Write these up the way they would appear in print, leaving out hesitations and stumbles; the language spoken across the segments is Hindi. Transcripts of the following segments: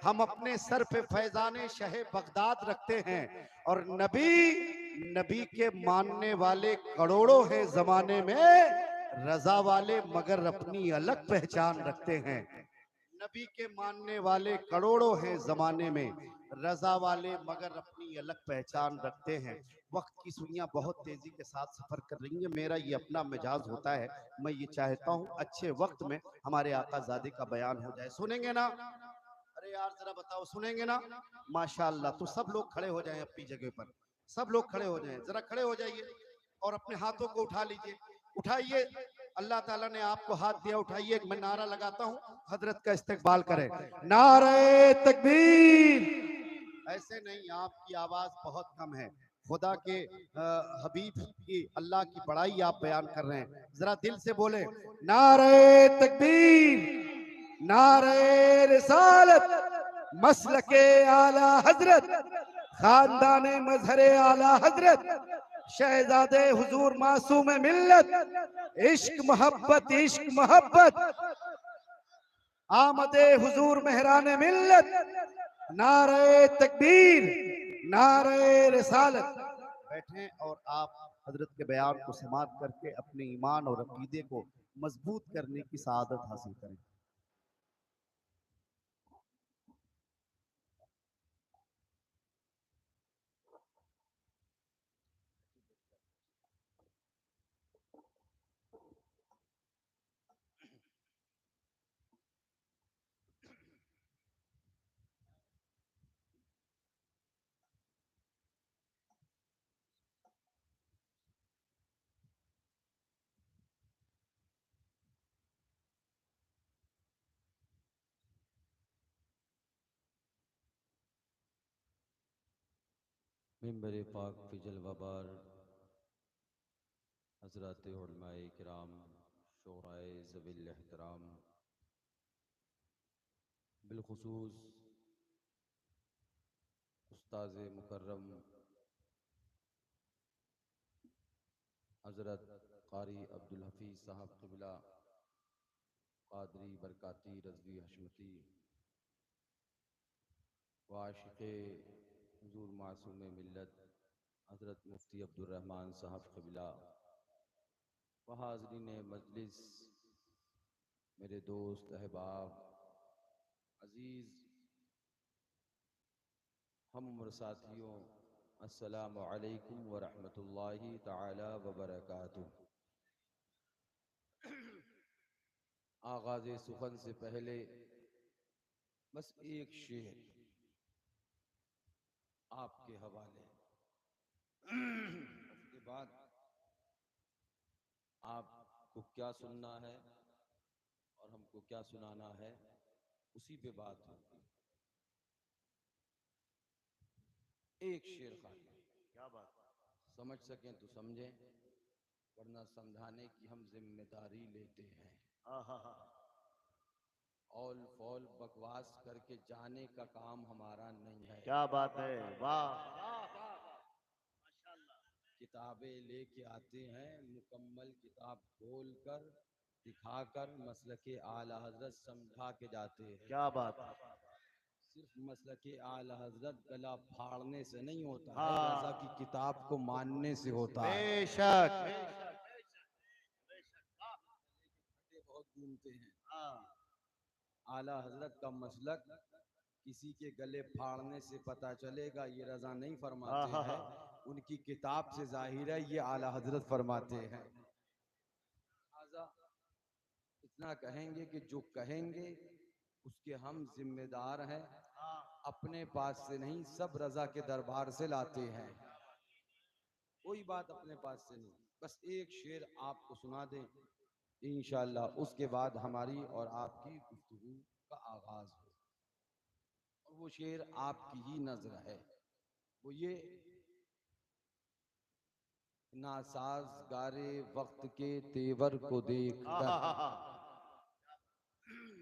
हम अपने सर पे फैजाने शहे बगदाद रखते हैं और नबी के मानने वाले करोड़ों हैं जमाने में, रजा वाले मगर अपनी अलग पहचान रखते हैं। नबी के मानने वाले करोड़ों हैं जमाने में, रजा वाले मगर अपनी अलग पहचान रखते हैं। वक्त की सुइयां बहुत तेजी के साथ सफर कर रही हैं। मेरा ये अपना मिजाज होता है, मैं ये चाहता हूँ अच्छे वक्त में हमारे आकाज़ादे का बयान हो जाए। सुनेंगे ना? अरे यार जरा बताओ, सुनेंगे ना? माशाअल्लाह। तो सब लोग खड़े हो जाएं अपनी जगह पर, सब लोग खड़े हो जाएं, जरा खड़े हो जाइए और अपने हाथों को उठा लीजिए, उठाइए। अल्लाह ताला ने आपको हाथ दिया, उठाइए। मैं नारा लगाता हूँ, हजरत का इस्तकबाल करें। नारे तकबीर। ऐसे नहीं, आपकी आवाज बहुत कम है। खुदा के हबीब की, अल्लाह की बड़ाई आप बयान कर रहे हैं, जरा दिल से बोले नारे तकबीर, नारे रिसालत, मसलके आला हजरत, खानदाने मजहरे आला हजरत, शहजादे हुजूर मासूम मिल्लत, इश्क मोहब्बत, इश्क मोहब्बत, आमदे हुजूर मेहरान मिल्लत, नारे तकबीर, नारे रिसालत। बैठें और आप हजरत के बयान को समाप्त करके अपने ईमान और अकीदे को मजबूत करने की सआदत हासिल करें। मिंबर पाक फिजल वबार हज़रात उलमाए किराम, शोराए ज़विल एहतराम, बिलखुसूस उस्ताज़ मुकर्रम हज़रत क़ारी अब्दुल हफ़ीज़ साहब क़िबला, क़ादरी बरकाती रज़वी हशमती व आशिक़े हुज़ूर मासूम मिल्लत हज़रत मुफ्ती अब्दुर्रहमान साहब क़िबला व हाज़रीन मजलिस, मेरे दोस्त अहबाब अज़ीज़ हम उम्र साथियों, अस्सलामु अलैकुम व रहमतुल्लाहि ताला व बरकातुहू। आगाज़ सुखन से पहले बस एक शेर आपके हवाले, उसके बाद आपको क्या सुनना है और हमको क्या सुनाना है, उसी पे बात होगी। एक शेर खाली, क्या बात। समझ सकें तो समझें, वरना समझाने की हम जिम्मेदारी लेते हैं। ऑल फॉल बकवास करके जाने का काम हमारा नहीं है। क्या बात है, वाह। किताबें लेके आते हैं, मुकम्मल किताब खोल कर दिखाकर मसलके आला हजरत समझा के जाते हैं। क्या बात। सिर्फ मसलके आला हजरत गला फाड़ने से नहीं होता है, रजा की किताब को मानने से होता है। बेशक। बहुत घूमते हैं। आला हजरत का मसलक किसी के गले फाड़ने से पता चलेगा, ये रजा नहीं फरमाते हैं, उनकी किताब से जाहिर है ये आला हजरत फरमाते हैं। लिहाजा इतना कहेंगे कि जो कहेंगे उसके हम जिम्मेदार हैं, अपने पास से नहीं, सब रजा के दरबार से लाते हैं। कोई बात अपने पास से नहीं, बस एक शेर आपको सुना दें इंशाअल्लाह, उसके बाद हमारी और आपकी गुफ्तगू का आगाज हो। और वो शेर आपकी ही नजर है, वो ये, नासाजगारे वक्त के तेवर को देख कर,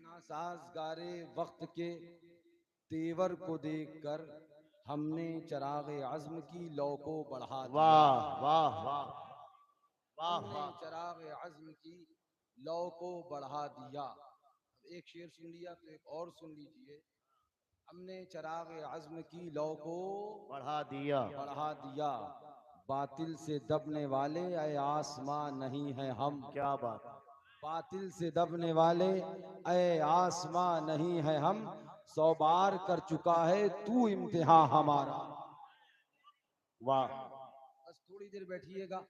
नासाजगारे वक्त के तेवर को देख कर हमने चरागे अज़्म की लौ को बढ़ा दिया। वाह वाह वाह वाह हमने वाह। चरागे अज़्म की लौ को बढ़ा दिया। अब एक शेर सुन लिया तो एक और सुन लीजिए। हमने चराग अज़्म की लौ को बढ़ा दिया। बढ़ा दिया, बातिल से दबने वाले ऐ आसमां नहीं है हम। क्या बात। बातिल से दबने वाले ऐ आसमां नहीं है हम, 100 बार कर चुका है तू इम्तिहान हमारा। वाह। बस थोड़ी देर बैठिएगा,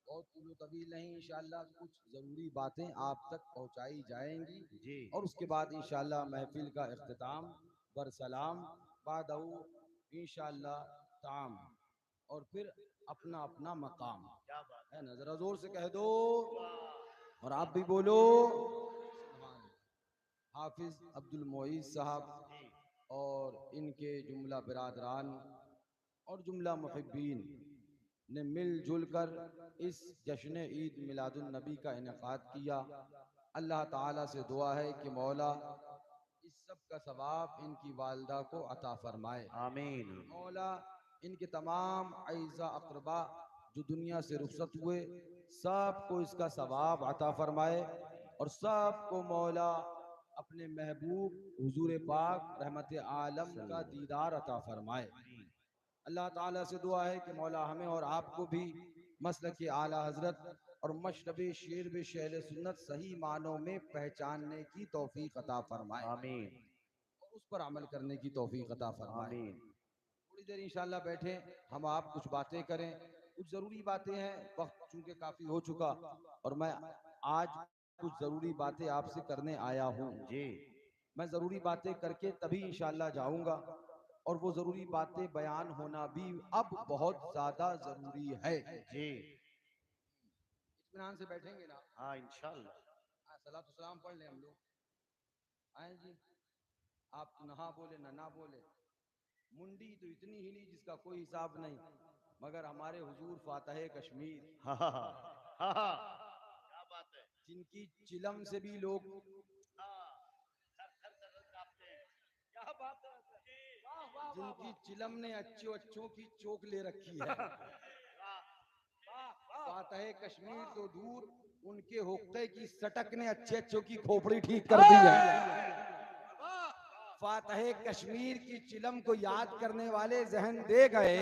बहुत तूलो तवील नहीं, इंशाअल्लाह कुछ जरूरी बातें आप तक पहुंचाई जाएंगी जी। और उसके बाद इंशाअल्लाह महफिल का इख्तिताम बरसलाम बादहू इंशाअल्लाह ताम, और फिर अपना अपना मकाम। क्या बात है ना, जरा जोर से कह दो और आप भी बोलो। हाफिज अब्दुल मोईज साहब और इनके जुमला बिरादरान और जुमला मुहिब्बीन ने मिलजुल कर इस जश्न ईद मिलादुन नबी का इनेकाद किया। अल्लाह ताला से दुआ है कि मौला इस सब का सवाब इनकी वालदा को अता फरमाए। आमीन। मौला इनके तमाम अइज़ा अक़रबा जो दुनिया से रुखसत हुए सबको इसका सवाब अता फरमाए और सबको मौला अपने महबूब हुजूर पाक रहमत आलम का दीदार अता फरमाए। अल्लाह ताला से दुआ है कि मौला हमें और आपको भी मसलक आला हजरत और मशरबे शेर बे शहर सुन्नत सही मानों में पहचानने की तौफीक अता फरमाए आमीन। और उस पर अमल करने की तौफीक अता फरमाए। आमीन। थोड़ी देर इंशाल्लाह बैठे, हम आप कुछ बातें करें, कुछ ज़रूरी बातें हैं। वक्त चूंकि काफ़ी हो चुका और मैं आज कुछ ज़रूरी बातें आपसे करने आया हूँ जी। मैं ज़रूरी बातें करके तभी इंशाल्लाह जाऊंगा और वो ज़रूरी बातें बयान होना भी अब बहुत ज़्यादा ज़रूरी है। जी। इत्मीनान से बैठेंगे ना? हाँ इंशाल्लाह। सलात सलाम पढ़ लें हम लोग। आए जी, आप तो नहा बोले ना बोले, मुंडी तो इतनी हिली जिसका कोई हिसाब नहीं, मगर हमारे हुजूर फातह कश्मीर, हाँ हाँ हाँ हाँ। क्या बात है। जिनकी चिलम से भी लोग क्या बात है। जिनकी चिलम ने अच्छों की चोक ले रखी है। फातह कश्मीर तो दूर, उनके हुक्के की सटक ने अच्छों की खोपड़ी ठीक कर दी है। फातह कश्मीर की चिलम को याद करने वाले जहन दे गए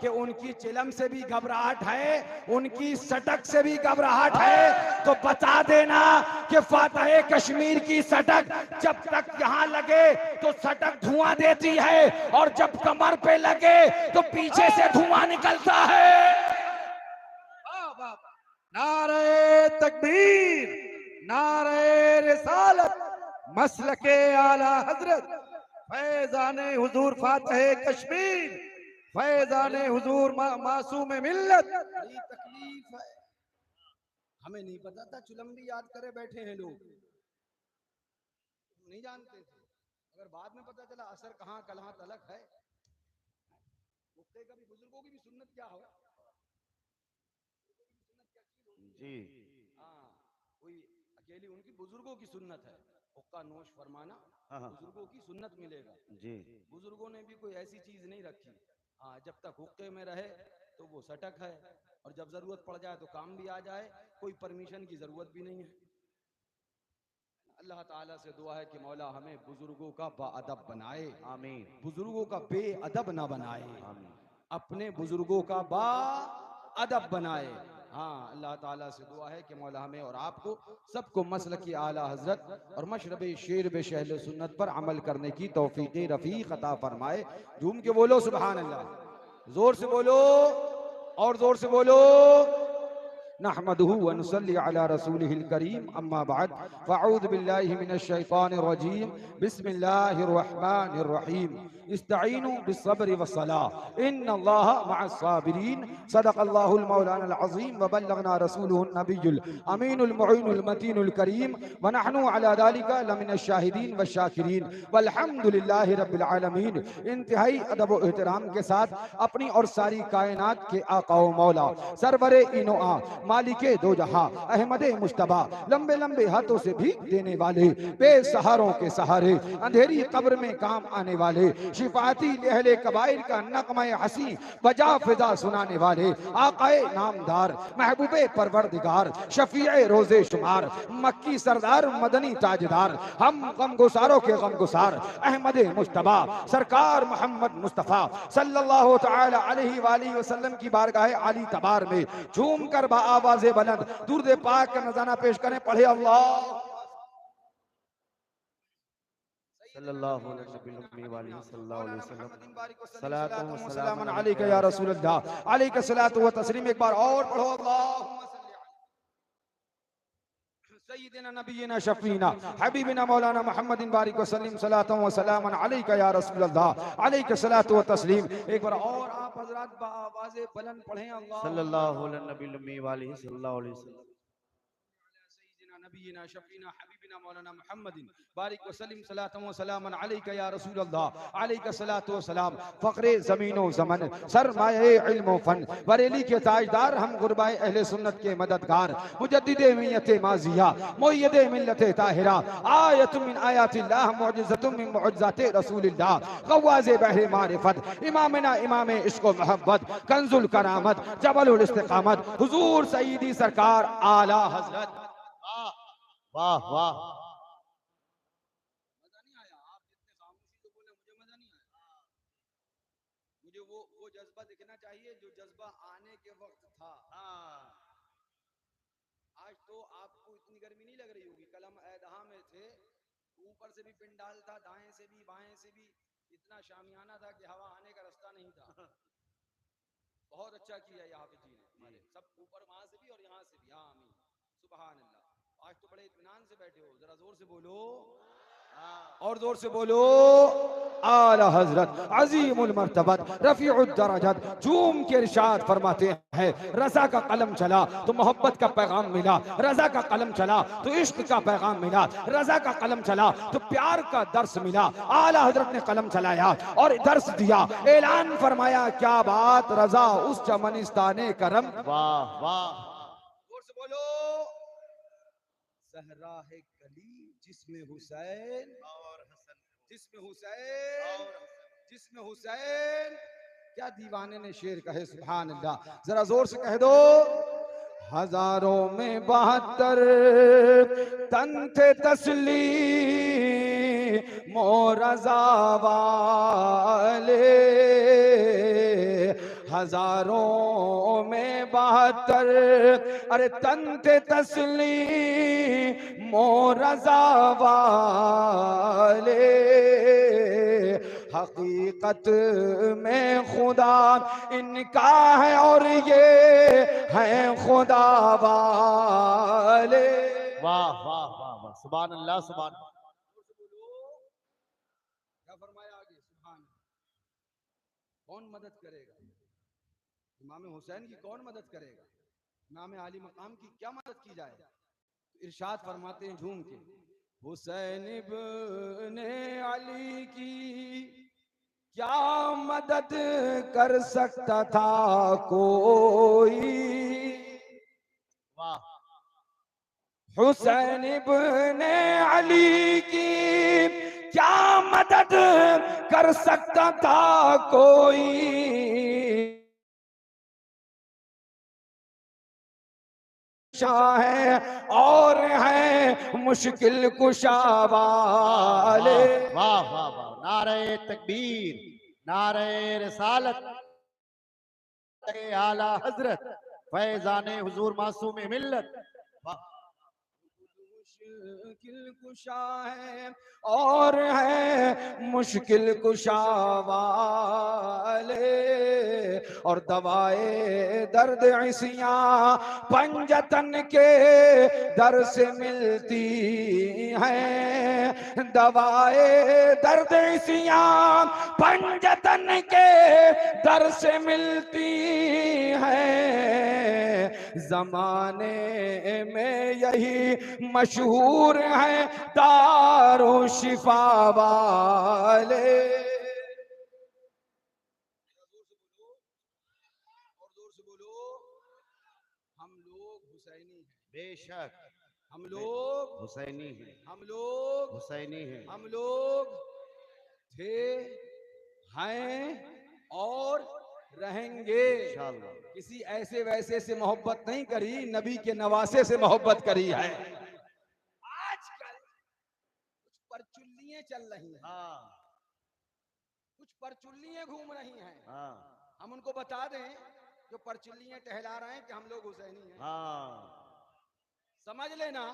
कि उनकी चिलम से भी घबराहट है, उनकी सटक से भी घबराहट है, तो बता देना कि फातह कश्मीर की सटक जब तक यहाँ लगे तो सटक धुआं देती है और जब कमर पे लगे तो पीछे से धुआं निकलता है। नारे तकबीर, नारे रिसालत, मसलके आला हजरत, फैजाने हुजूर फातह कश्मीर, फैजाने हुजूर मासूम मिल्लत। बड़ी तकलीफ है, हमें नहीं पता था चिलम भी याद करे बैठे हैं लोग, नहीं जानते थे, अगर बाद में पता चला असर कहाँ कलहाँ तलक है। मुफ्ते का भी बुजुर्गों की भी सुन्नत क्या हो जी। हाँ, कोई अकेली उनकी बुजुर्गों की सुन्नत है, हुक्का नोश फरमाना बुजुर्गों की सुन्नत मिलेगा जी। बुजुर्गों ने भी कोई ऐसी चीज नहीं रखी। हाँ, जब तक हुक्के में रहे तो वो सटक है और जब जरूरत पड़ जाए तो काम भी आ जाए, कोई परमिशन की जरूरत भी नहीं है। अल्लाह ताला से दुआ है कि मौला हमें बुजुर्गों का बाअदब बनाए, आमीन। बुजुर्गों का बेअदब ना बनाए, आमीन। अपने बुजुर्गों का बाअदब बनाए। हाँ, अल्लाह ताला से दुआ है कि मौला हमें और आपको सबको मसलकी आला हजरत और मशरबे शेर बे शहल सुन्नत पर अमल करने की तौफीक रफीक अता फरमाए। झूम के बोलो सुभान अल्लाह, जोर से बोलो और जोर से बोलो। नहमदुहु व नुसल्ली अला रसूलिहिल करीम, अम्मा बाद, फ़अऊज़ु बिल्लाहि मिनश शैतानिर रजीम, बिस्मिल्लाहिर रहमानिर रहीम, इस्तईनु बिस्सब्रि वस्सलाह, इन्नल्लाहा मअस साबिरीन, सदक़ल्लाहुल मौलानाल अज़ीम व बल्लगना रसूलुहुन नबियुल अमीनुल मुईनुल मतीनुल करीम व नहनु अला ज़ालिका लमिनश शाहिदीन व शाकिरीन वल्हम्दुलिल्लाहि रब्बिल आलमीन। इंतहाई अदब व एहतराम के साथ अपनी और सारी कायनात के आका व मौला सरवरे इनो मालिके दो जहां अहमदे मुश्तबा, लंबे लंबे हाथों से भीख देने वाले, बेसहारों के सहारे अंधेरी कब्र में काम आने वाले, शिफाती अहले कबाइर का नगमा हसी बजा फिजा सुनाने वाले, आकाए नामदार महबूबे परवरदिगार, शफीए रोजे शुमार, मक्की सरदार मदनी ताजदार, हम गमगुसारों के गमगुसार अहमद मुश्तबा सरकार मोहम्मद मुस्तफ़ा सल्लल्लाहु तआला अलैहि वालिहि वसल्लम की बारगाह आली तबार में झूम कर बाआवाज़े बुलंद दुरूद पाक का नज़ारा पेश करें। पढ़े अल्लाह सल्लल्लाहु अलैहि वसल्लम सलातुन व सलामुन सलामुन अलैका या रसूलल्लाह अलैका सलातु व तस्लीम। एक बार और पढ़ो अल्लाहुम्मा सय्यिदना नबीना शफीना हबीबना मौलाना मुहम्मदिन बारिक वसल्लम सलातुन व सलामुन अलैका या रसूलल्लाह अलैका सलातु व तस्लीम। एक बार और आप हजरात बाआवाज़े बुलंद पढ़ें अल्लाह सल्लल्लाहु अलैहि वसल्लम नबीना शफीना हबीबना मौलाना मुहम्मदिन बारिक वसल्लम सलातुन व सलामुन अलैका या रसूलल्लाह अलैका सलातु व सलाम। फखरे ज़मीन व ज़मन सरमाए इल्म व फन बरेली के ताजदार हम गुरबाए अहले सुन्नत के मददगार मुजद्दिदे मिल्लत माजिया मुय्यदे मिल्लत ताहिरा आयतुम मिन आयातिल्लाह मुअजिज़तुम मिन मुअजिज़ाति रसूलिल्लाह ग़वाज़े बहरे मारिफत इमामना इमाम इश्क व मोहब्बत कंजुल करामत जबलुल इस्तिक़ामत हुजूर सय्यदी सरकार आला हज़रत। वाह वाह मजा नहीं आया? आप जितने खामोशी से बोले मुझे मजा नहीं आया। मुझे वो जज्बा दिखना चाहिए जो जज्बा आने के वक्त था। आज तो आपको इतनी गर्मी नहीं लग रही होगी, कल हम ऐदहा में थे, ऊपर से भी पिंडाल था, दाएं से भी बाएं से भी इतना शामियाना था कि हवा आने का रास्ता नहीं था। बहुत अच्छा किया यहाँ पे जी ने, हमारे सब ऊपर वहां से भी और यहाँ से भी। हाँ आमीन सुभान अल्लाह। आज तो बड़े इत्मीनान से बैठे हो, जरा जोर से बोलो और जोर से बोलो आला हजरत अजीमुल मर्तबत रफीउद दरजत झूम के इरशाद फरमाते हैं रज़ा का कलम चला तो मोहब्बत का पैगाम मिला, रज़ा का कलम चला तो इश्क का पैगाम मिला, रज़ा का कलम चला तो प्यार का दर्स मिला। आला हजरत ने कलम चलाया और दर्स दिया, ऐलान फरमाया क्या बात रज़ा उस चमनिस्ताने करम। वाह वाह जोर से बोलो सहरा है गली जिसमें हुसैन और हसन, जिसमें हुसैन जिसमें हुसैन। क्या दीवाने ने शेर कहे सुभान अल्लाह, जरा जोर से कह दो। हजारों में 72 तन थे तस्लीम रज़ा वाले, हजारों में 72 अरे तन थे तस्लीम रज़ा वाले, हकीकत में खुदा इनका है और ये है खुदा वाले। वाह वाह वाह वाह सुभान अल्लाह सुभान। क्या फरमाया आगे सुभान। कौन मदद करेगा इमाम हुसैन की, कौन मदद करेगा इमाम आली मकाम की, क्या मदद की जाए? तो इरशाद फरमाते हैं झूम के हुसैन इब्ने अली की क्या मदद कर सकता था कोई, वाह हुसैन इब्ने अली की क्या मदद कर सकता था कोई, है और है मुश्किल कुशा वाले। वाह वाह वाह नारे तकबीर नारे रिसालत आला हजरत फैजाने हुजूर मासूम मिल्लत। मुश्किल कुशा है और है मुश्किल कुशा वाले, और दवाए दर्द ऐसियां पंजतन के दर से मिलती हैं, दवाए दर्द ऐसियां पंजतन के दर से मिलती हैं, जमाने में यही मशहूर है दारो शिफा वाले। और जोर से बोलो हम लोग हुसैनी हैं, बेशक हम लोग हुसैनी है, हम लोग हुसैनी है। हम लोग थे, हैं और रहेंगे। इंशाअल्लाह। किसी ऐसे वैसे से मोहब्बत नहीं करी, नबी के नवासे से मोहब्बत करी है। आजकल कुछ परचुल्लियां चल रही हैं, हाँ कुछ परचुल्लियां घूम रही हैं। हाँ हम उनको बता दें जो परचुल्लियां टहला रहे हैं कि हम लोग हुसैनी हैं, हाँ समझ लेना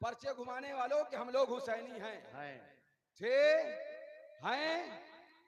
पर्चे घुमाने वालों कि हम लोग हुसैनी हैं, है। थे, हैं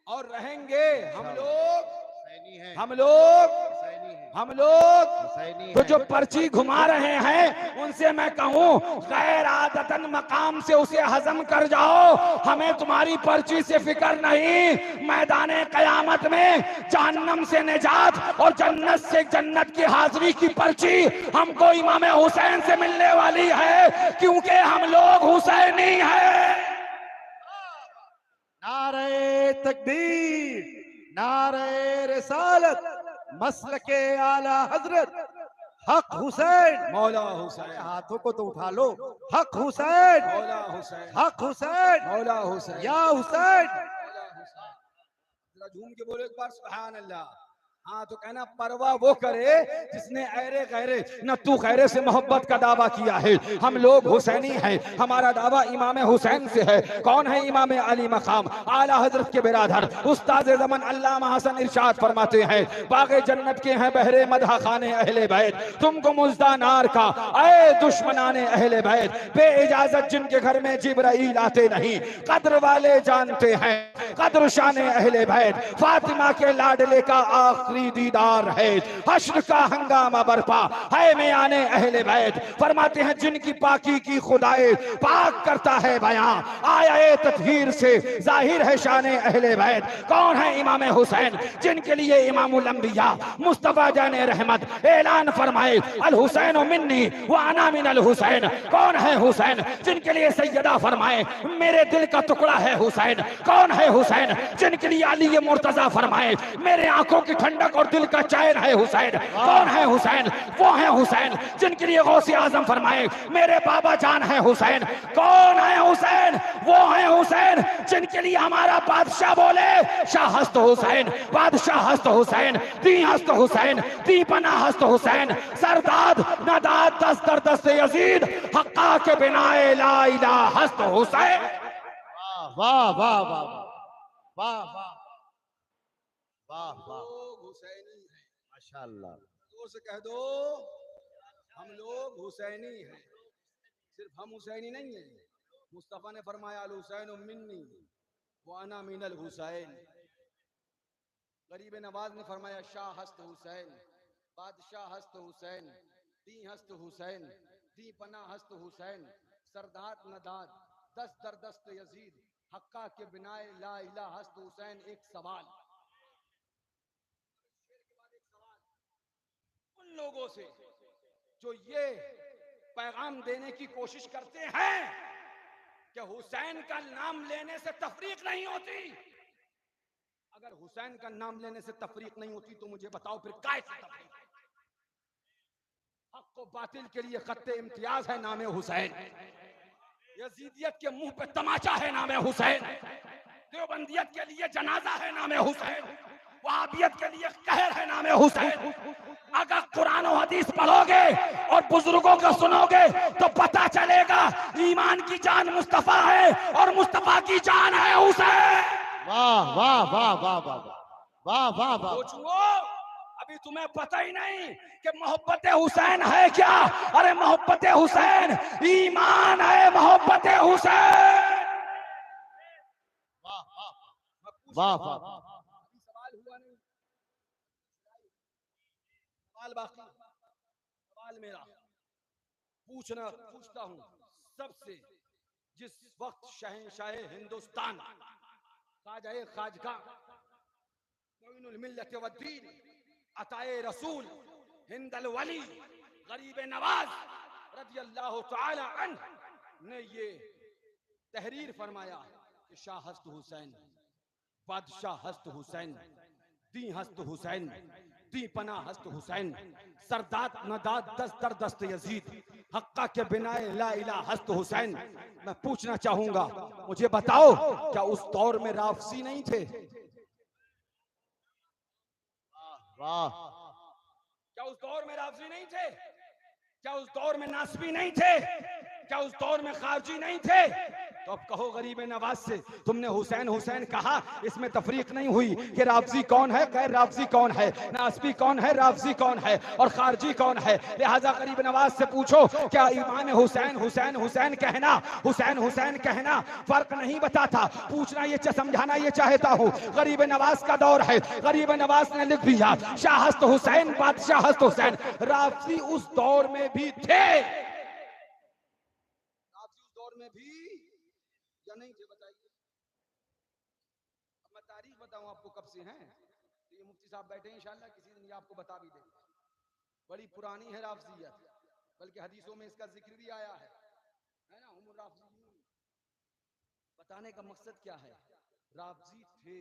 और रहेंगे। हम लोग हुसैनी है, हम लोग हुसैनी है, हम लोग हुसैनी तो है। जो पर्ची घुमा रहे हैं उनसे मैं कहूं गैर आदतन मकाम से उसे हजम कर जाओ, हमें तुम्हारी पर्ची से फिक्र नहीं। मैदाने कयामत में जहन्नम से निजात और जन्नत से जन्नत की हाजिरी की पर्ची हमको इमाम हुसैन से मिलने वाली है, क्योंकि हम लोग हुसैनी हैं। नारे तकबीर, नारे रिसालत, मसलके आला हजरत, हक हुसैन। मौला हुसैन, हाथों को तो उठा लो। हक हुसैन, मौला हुसैन, हक हुसैन, मौला हुसैन, या हुसैन। मौला हुसैन। जरा झूम के बोलो एक बार सुभान अल्लाह। हाँ तो कहना परवाह वो करे जिसने ऐरे गैरे न तू गैरे से मोहब्बत का दावा किया है। हम लोग हुसैनी हैं, हमारा दावा इमाम हुसैन से है। कौन है इमाम अली मकाम आला हजरत के बिरादर उस्ताद ज़मान अल्लामा हसन इरशाद फरमाते हैं, बागे जन्नत के हैं बहरे मदह खाने अहले बैत, तुमको मुज्दा नार का ऐ दुश्मनाने अहले बैत, बे इजाजत जिनके घर में जिब्राइल आते नहीं, कद्र वाले जानते हैं कद्र शाने अहले बैत, फातिमा के लाडले का आखिरी दीदार है, हश्र का हंगामा बरपा है में आने अहले बैत। फरमाते हैं जिनकी पाकी की खुदाए पाक करता है बयां, आया तत्हीर से जाहिर है शाने अहले बैत। कौन है इमाम हुसैन जिनके लिए इमामुल अंबिया मुस्तफा जाने रहमत ऐलान फरमाए अल हुसैन मिन्नी व अना मिन अल हुसैन। कौन है हुसैन जिनके लिए सैयदा फरमाए मेरे दिल का टुकड़ा है हुसैन। कौन है हुसैन जिनके लिए अली मुर्तजा फरमाए मेरे आंखों की ठंडक और दिल का चैन है हुसैन। कौन है हुसैन? वो है हुसैन जिनके लिए गौसे आजम फरमाए मेरे बाबा जान है हुसैन। कौन है हुसैन? वो है हुसैन जिनके लिए हमारा बादशाह बोले शाह हस्त हुसैन, बादशाह हस्त हुसैन, दी हस्त हुसैन, दी पना हस्त हुसैन, सरदाद नदाद दस दर दस यजीद, हक्का के बिनाए ला इलाहा हस्त हुसैन। वाह वाह वाह वाह वाह वाह वाह, लोग हुसैनी हैं, माशाअल्लाह। जोर से कह दो हम लोग हुसैनी हैं। सिर्फ हम हुसैनी नहीं है, मुस्तफा ने फरमाया अल हुसैन मिन्नी व अना मिनल हुसैन। गरीब नवाज ने फरमाया शाह हस्त हुसैन, बादशाह हस्त हुसैन, दी हस्त हुसैन, दी पना हस्त हुसैन, सरदार नदाद दस दर दस्त यजीद, हक्का के बिनाए ला इलाहा हस्त हुसैन। एक सवाल उन लोगों से जो ये पैगाम देने की कोशिश करते हैं कि हुसैन का नाम लेने से तफरीक नहीं होती। अगर हुसैन का नाम लेने से तफरीक नहीं होती तो मुझे बताओ फिर काय से तफरीक? हक को बातिल के लिए खत्ते इम्तियाज है नामे हुसैन, यजीदियत के मुंह पे तमाचा है नामे हुसैन, देवबंदियत के लिए जनाजा है नामे हुसैन, वहाबियत के लिए कहर है नामे हुसैन। अगर कुरान और हदीस पढ़ोगे और बुजुर्गों को सुनोगे तो पता चलेगा ईमान की जान मुस्तफा है और मुस्तफा की जान है हुसैन। वाह वाह वाह वाह वाह वाह वाह वाह। सोचो अभी तुम्हें पता ही नहीं कि मोहब्बत हुसैन है क्या? अरे मोहब्बत हुसैन ईमान है, मोहब्बत हुसैन। वाह वाह, अभी सवाल हुआ नहीं, सवाल बाकी। सवाल मेरा पूछता हूं सबसे, जिस वक्त शहंशाह हिंदुस्तान खाजा खाजका मोइनुल मिल्लत वद्दीन अताए रसूल हिंदल वली गरीब नवाज रज़ी अल्लाह तआला अन्हु ने ये तहरीर फरमाया कि शाह हस्त हुसैन, बादशाह हस्त हुसैन, दी हस्त हुसैन, दी पना हस्त हुसैन, सरदात नदात दस्त दर दस्त यजीद, हक्का के बिना ला इला हस्त हुसैन। मैं पूछना चाहूंगा, मुझे बताओ, क्या उस दौर में राफसी नहीं थे? वाह, क्या उस दौर में राफसी नहीं थे? क्या उस दौर में नासबी नहीं थे? क्या उस दौर में खारजी नहीं थे? तो अब कहो गरीब नवाज से, तुमने हुसैन हुसैन कहा, इसमें तफरीक नहीं हुई कि राफजी कौन है, गैर राफजी कौन है, नासबी कौन है, राफजी कौन है और खारजी कौन है। लिहाजा गरीब नवाज से पूछो, क्या इमाम हुसैन हुसैन हुसैन कहना, हुसैन हुसैन कहना फर्क नहीं बताता? पूछना ये समझाना ये चाहता हूँ, गरीब नवाज का दौर है, गरीब नवाज ने लिख दिया शाह हस्त हुसैन बादशाह हस्त हुसैन। राफजी उस दौर में भी थे, राफजी उस दौर में भी या नहीं थे, बताइए। अब मैं तारीख बताऊं आपको कब से हैं, तो ये मुफ्ती साहब बैठे हैं, इंशाल्लाह किसी दिन ये आपको बता भी देंगे। बड़ी पुरानी है राफजियत, बल्कि हदीसों में इसका जिक्र भी आया है ना, उम्र राफजी। बताने का मकसद क्या है, राफजी थे,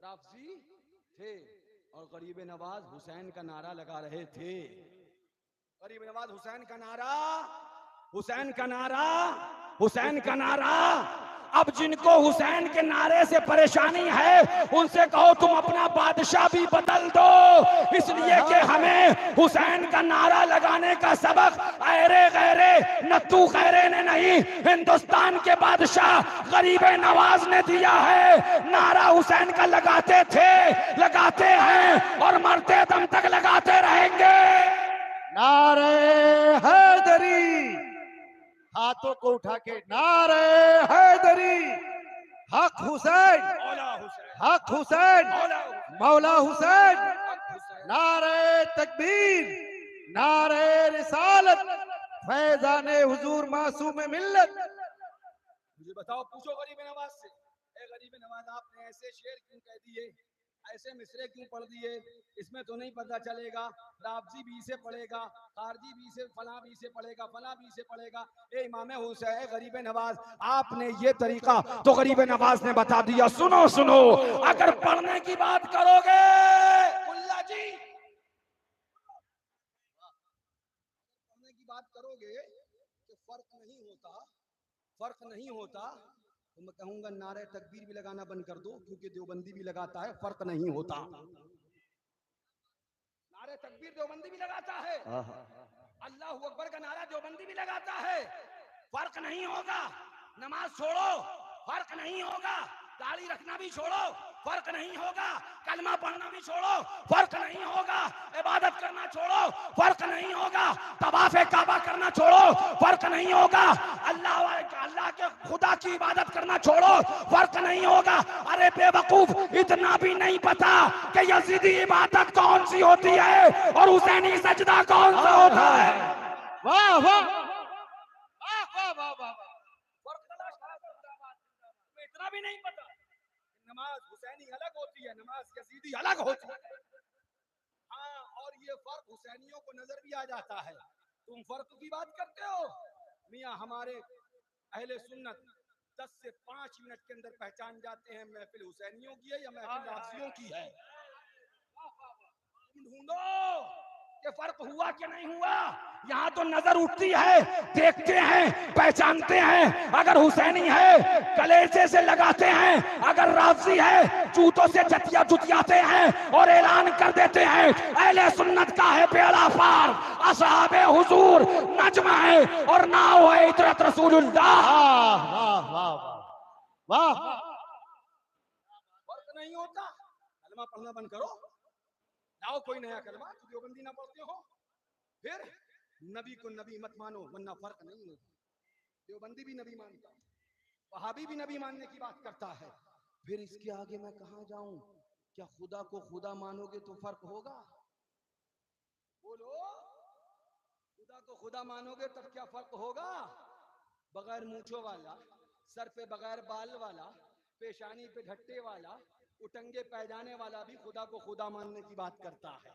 राफजी थे और गरीब नवाज हुसैन का नारा लगा रहे थे। गरीब नवाज हुसैन का नारा, हुसैन का नारा, हुसैन का नारा। अब जिनको हुसैन के नारे से परेशानी है, उनसे कहो तुम अपना बादशाह भी बदल दो, इसलिए कि हमें हुसैन का नारा लगाने का सबक ऐरे गैरे नत्तू खैरे ने नहीं, हिंदुस्तान के बादशाह गरीब नवाज ने दिया है। नारा हुसैन का लगाते थे, लगाते हैं और मरते दम तक लगाते रहेंगे। नारे हैदरी, हाथों को उठा के नारे हैदरी, हक हुसैन, हक हुसैन, मौला हुसैन, नारे तकबीर, नारे रिसालत, फैजाने हुजूर मासूम मिल्लत। मुझे बताओ, पूछो गरीब नवाज से, ए गरीब नवाज आपने ऐसे शेर क्यों कह दिए, ऐसे मिसरे क्यों पढ़ दिए? इसमें तो नहीं पता चलेगा राफजी भी से पढ़ेगा, खारजी भी से, फला भी से पढ़ेगा, फला भी से पढ़ेगा। ए इमाम हुसैन, गरीब नवाज आपने ये तरीका तो गरीब नवाज ने बता दिया। सुनो सुनो, अगर पढ़ने की बात करोगे मुल्ला जी, पढ़ने की बात करोगे तो फर्क नहीं होता, फर्क नहीं होता, तो मैं कहूंगा नारे तकबीर भी लगाना बंद कर दो, क्योंकि देवबंदी भी लगाता है, फर्क नहीं होता। नारे तकबीर देवबंदी भी लगाता है, अल्लाह अकबर का नारा देवबंदी भी लगाता है, फर्क नहीं होगा। नमाज छोड़ो, फर्क नहीं होगा। दाढ़ी रखना भी छोड़ो, फर्क नहीं होगा। कलमा पढ़ना भी छोड़ो, फर्क नहीं होगा। इबादत करना छोड़ो, फर्क नहीं होगा। तवाफ़े काबा करना छोड़ो, फर्क नहीं होगा। अल्लाह के खुदा की इबादत करना छोड़ो, फर्क नहीं होगा। अरे बेवकूफ, इतना भी नहीं पता कि यजीदी इबादत कौन सी होती है और हुसैनी सजदा कौन सा होता है। वाह वाह वाह वाह वाह वाह, इतना भी नहीं पता, नमाज हुसैनी अलग होती है, नमाज यजीदी अलग होती है। हाँ, और ये फर्क हुसैनियों को नजर भी आ जाता है। तुम फर्क की बात करते हो, मियाँ हमारे अहले सुन्नत 10 से 5 मिनट के अंदर पहचान जाते हैं महफिल हुसैनियों की है या महफिल राफजियों की है। ढूंढो कि फर्क हुआ कि नहीं हुआ। यहाँ तो नजर उठती है, देखते हैं, पहचानते हैं। अगर हुसैनी है कलेजे से लगाते हैं, अगर राफजी है जूतों से जुतियाते हैं और ऐलान कर देते हैं अहले सुन्नत का है बेड़ा पार, असहाबे हुजूर नज्म है और नाव है इतरत रसूलुल्लाह। वाह वाह वाह वाह। फर्क नहीं होता, कलमा पढ़ना बंद करो, लाओ कोई नया कलमा, तो देवबंदी ना पढ़ते हो। फिर नबी को नबी मत मानो, वरना फर्क नहीं होता। देवबंदी भी नबी मानता, वहाबी भी नबी मानने की बात करता है। फिर इसके आगे मैं कहां जाऊं? क्या खुदा को खुदा मानोगे तो फर्क होगा? बोलो, खुदा को खुदा मानोगे तब क्या फर्क होगा? बगैर मूंछों वाला, सर पे बगैर बाल वाला, पेशानी पे ढट्टे वाला, उटंगे पैजाने वाला भी खुदा को खुदा मानने की बात करता है।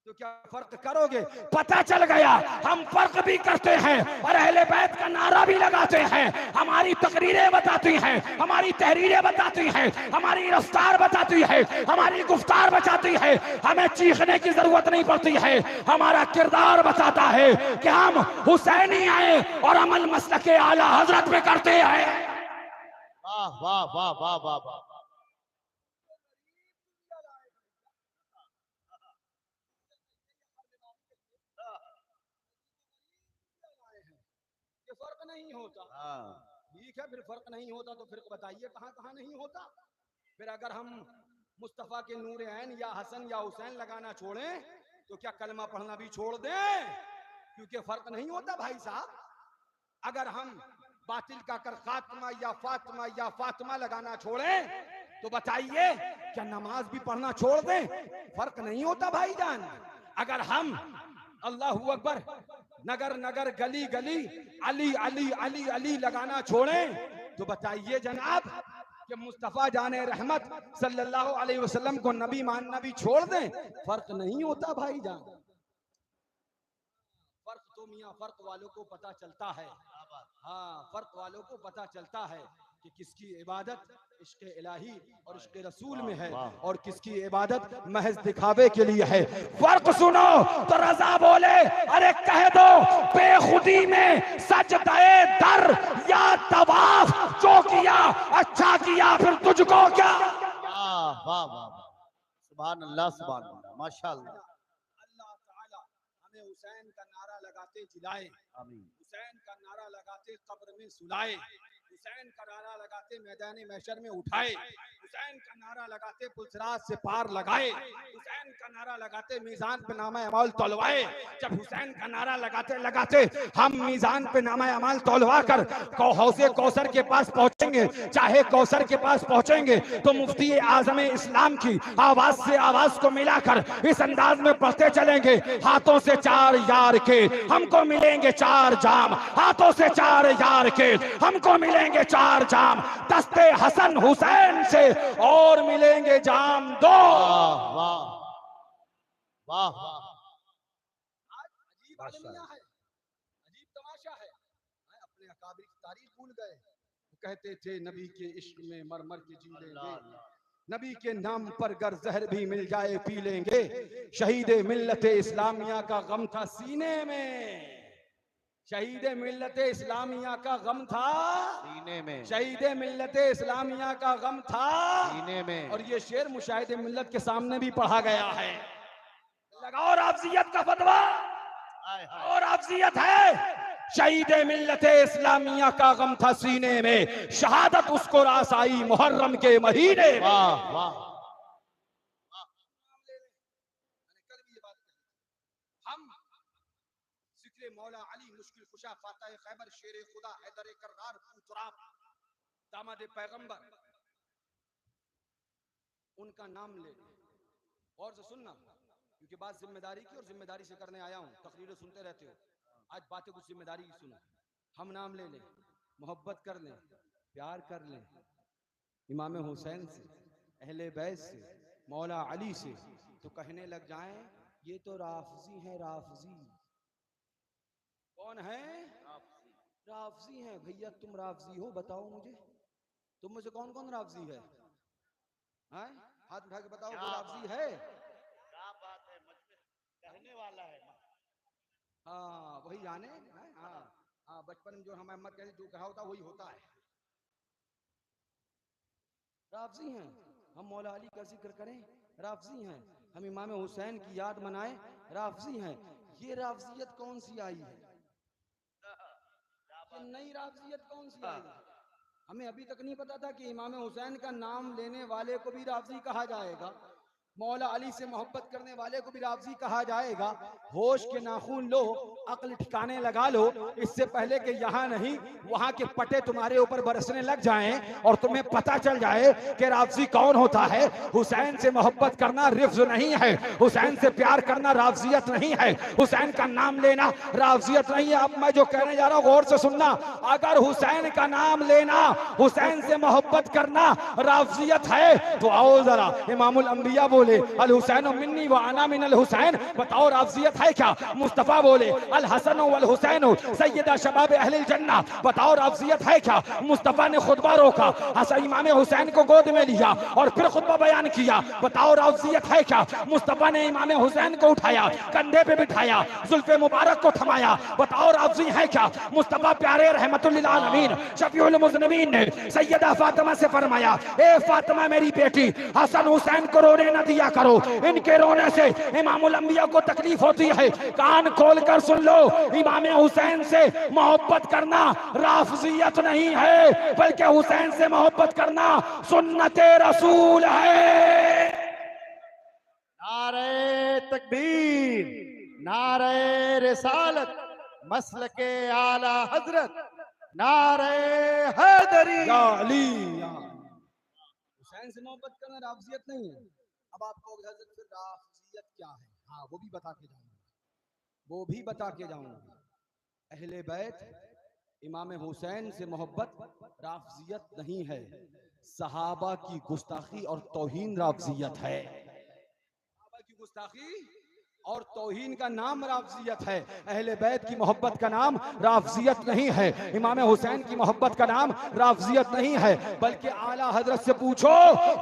तो क्या फर्क करोगे? पता चल गया हम फर्क भी करते हैं और अहले बैत का नारा भी लगाते हैं। हमारी तकरीरें बताती हैं, हमारी तहरीरें बताती हैं, हमारी रफ्तार बताती है, हमारी गुफ्तार बताती है। हमें चीखने की जरूरत नहीं पड़ती है, हमारा किरदार बताता है कि हम हुसैनी आए और अमल मसलक आला हजरत पे करते हैं। वाह वाह वाह वाह वाह वाह। ये फर्क नहीं होता। ठीक है, फिर फर्क नहीं होता तो फिर बताइए कहाँ कहाँ नहीं होता। फिर अगर हम मुस्तफा के नूर ऐन या हसन या हुसैन लगाना छोड़ें तो क्या कलमा पढ़ना भी छोड़ दें? क्योंकि फर्क नहीं होता भाई साहब। अगर हम बातिल का कर खात्मा या फातिमा लगाना छोड़ें तो बताइए क्या नमाज भी पढ़ना छोड़ दें? फर्क नहीं होता भाईजान। अगर हम अल्लाहू अकबर नगर नगर गली गली अली अली अली अली लगाना छोड़ें तो बताइए जनाब कि मुस्तफा जाने रहमत सल्लल्लाहु अलैहि वसल्लम को नबी मानना भी छोड़ दें? फर्क नहीं होता भाईजान। फर्क तो मियां फर्क वालों को पता चलता है। हाँ, फर्क वालों को पता चलता है कि किसकी इबादत इश्क़ इलाही और इश्क़ रसूल में है और किसकी इबादत महज दिखावे के लिए है। फर्क सुनो तो रजा बोले अरे कह दो बेखुदी में सजदे दर या तवाफ जो किया अच्छा किया फिर तुझको क्या। वाह वाह वाह, सुभान अल्लाह सुभान अल्लाह, माशाअल्लाह। अल्लाह ताला हमें हुसैन का नारा लगाते जिलाए, आमीन। हुसैन का नारा लगाते कब्र में सुलाए, हुसैन का नारा लगाते मैदान महशर में उठाए, हुसैन का नारा लगाते पुलसरात से पार लगाए, हुसैन का नारा लगाते मीज़ान पे नामा अमाल तौलवाए। जब हुसैन का नारा लगाते लगाते हम मीज़ान पे नामा अमाल तौलवा कर हौसे कौसर के पास पहुंचेंगे, चाहे कौसर के पास पहुंचेंगे तो मुफ्ती आज़म इस्लाम की आवाज से आवाज को मिलाकर इस अंदाज में पढ़ते चलेंगे। हाथों से चार यार के हमको मिलेंगे चार जाम, हाथों से चार यार के हमको मिलेंगे चार जाम, दस्ते हसन हुसैन से और मिलेंगे जाम दो। वाह वाह वाह वाह। अजीब आलमिया है, अजीब तमाशा है। अपने अकाबिर की तारीफ भूल गए। कहते थे नबी के इश्क में मर मर के जी लेंगे, नबी के नाम पर गर जहर भी मिल जाए पी लेंगे। शहीद मिल्लत इस्लामिया का गम था सीने में, शहीद मिल्लत इस्लामिया का गम था सीने में, शहीद मिल्लत इस्लामिया का गम था सीने में। और ये शेर मुशाहिद मिल्लत के सामने भी पढ़ा गया है। लगाओ राफजियत का फतवा, और राफजियत है शहीद मिल्लत इस्लामिया का गम था सीने में, शहादत उसको रास आई मुहर्रम के महीने में। वाह वाह। हम जिक्र मौला अली मुश्किल कुशा फातह खैबर शेर खुदा हैदर कर्रार पुतराब दामाद पैगंबर उनका नाम ले। और से सुनना क्योंकि बात जिम्मेदारी की और जिम्मेदारी से करने आया हूँ। तकरीरें सुनते रहते हो, आज बातें कुछ जिम्मेदारी की सुनो। हम नाम ले लें, मोहब्बत कर लें, प्यार कर लें इमाम हुसैन से, अहले बैत से, मौला अली से, तो कहने लग जाएं ये तो राफजी है। राफजी कौन है? राफजी है। भैया तुम राफजी हो, बताओ मुझे, तुम मुझे कौन कौन राफजी है? हाथ उठा के बताओ कोई राफजी है? क्या बात है, कहने वाला है। हाँ वही जाने। हाँ हाँ, बचपन में जो हमारे अम्मा कहती जो कहा होता वही होता है। राफजी हैं। हम मौला अली का जिक्र करें, राफजी हैं। हम इमाम हुसैन की याद मनाएं, राफजी हैं। ये राफजियत कौन सी आई है? ये नई राफजियत कौन सी आई है? हमें अभी तक नहीं पता था कि इमाम हुसैन का नाम लेने वाले को भी राफजी कहा जाएगा, मौला अली से मोहब्बत करने वाले को भी राफजी कहा जाएगा। होश के नाखून लो, अक्ल ठिकाने लगा लो, इससे पहले कि यहाँ नहीं वहाँ के पटे तुम्हारे ऊपर बरसने लग जाएं और तुम्हें पता चल जाए कि राफजी कौन होता है। हुसैन से मोहब्बत करना रिफ्ज नहीं है, हुसैन से प्यार करना राफजियत नहीं है, हुसैन का नाम लेना राफजियत नहीं है। अब मैं जो कहने जा रहा हूँ गौर से सुनना। अगर हुसैन का नाम लेना, हुसैन से मोहब्बत करना राफजियत है तो आओ जरा इमामुल अंबिया बोले बोले अल हुसैन मिन्नी व अना मिन अल हुसैन, बताओ राफजियत है क्या? मुस्तफा बोले अल हसन वल हुसैन सैयदा शबाब अहलिल जन्ना, बताओ राफजियत है क्या? मुस्तफा ने खुतबा रोका, हसन इमाम हुसैन को गोद में लिया और फिर खुतबा बयान किया, बताओ राफजियत है क्या? मुस्तफा ने इमाम हुसैन को उठाया, कंधे पे बिठाया, जुल्फे मुबारक को थमाया, बताओ राफजी है क्या? मुस्तफा प्यारे रहमतुल लिल आलमीन शफीउल मुज़निबीन ने सैयदा फातिमा से फरमाया, ए फातिमा मेरी बेटी, हसन हुसैन को रोने न दिया करो, इनके रोने से इमामुल अंबिया को तकलीफ होती है। कान खोल कर सुन लो, इमाम हुसैन से मोहब्बत करना राफजियत नहीं है, बल्कि हुसैन से मोहब्बत करना सुन्नते रसूल है। नारे तकबीर, नारे रिसालत, मसलके आला हजरत, नारे हैदरी। हुसैन से मोहब्बत करना राफजियत नहीं है। अब आपको हजरत फिर राफजियत क्या है, हाँ वो भी बता के जाऊंगा, अहले बैत इमाम हुसैन से मोहब्बत राफजियत नहीं है, सहाबा की गुस्ताखी और तौहीन राफजियत है। सहाबा की गुस्ताखी और तौहीन का नाम राफजियत है। अहले बैत की मोहब्बत का नाम राफजियत नहीं है, इमाम हुसैन की मोहब्बत का नाम राफजियत नहीं है, बल्कि आला हजरत से पूछो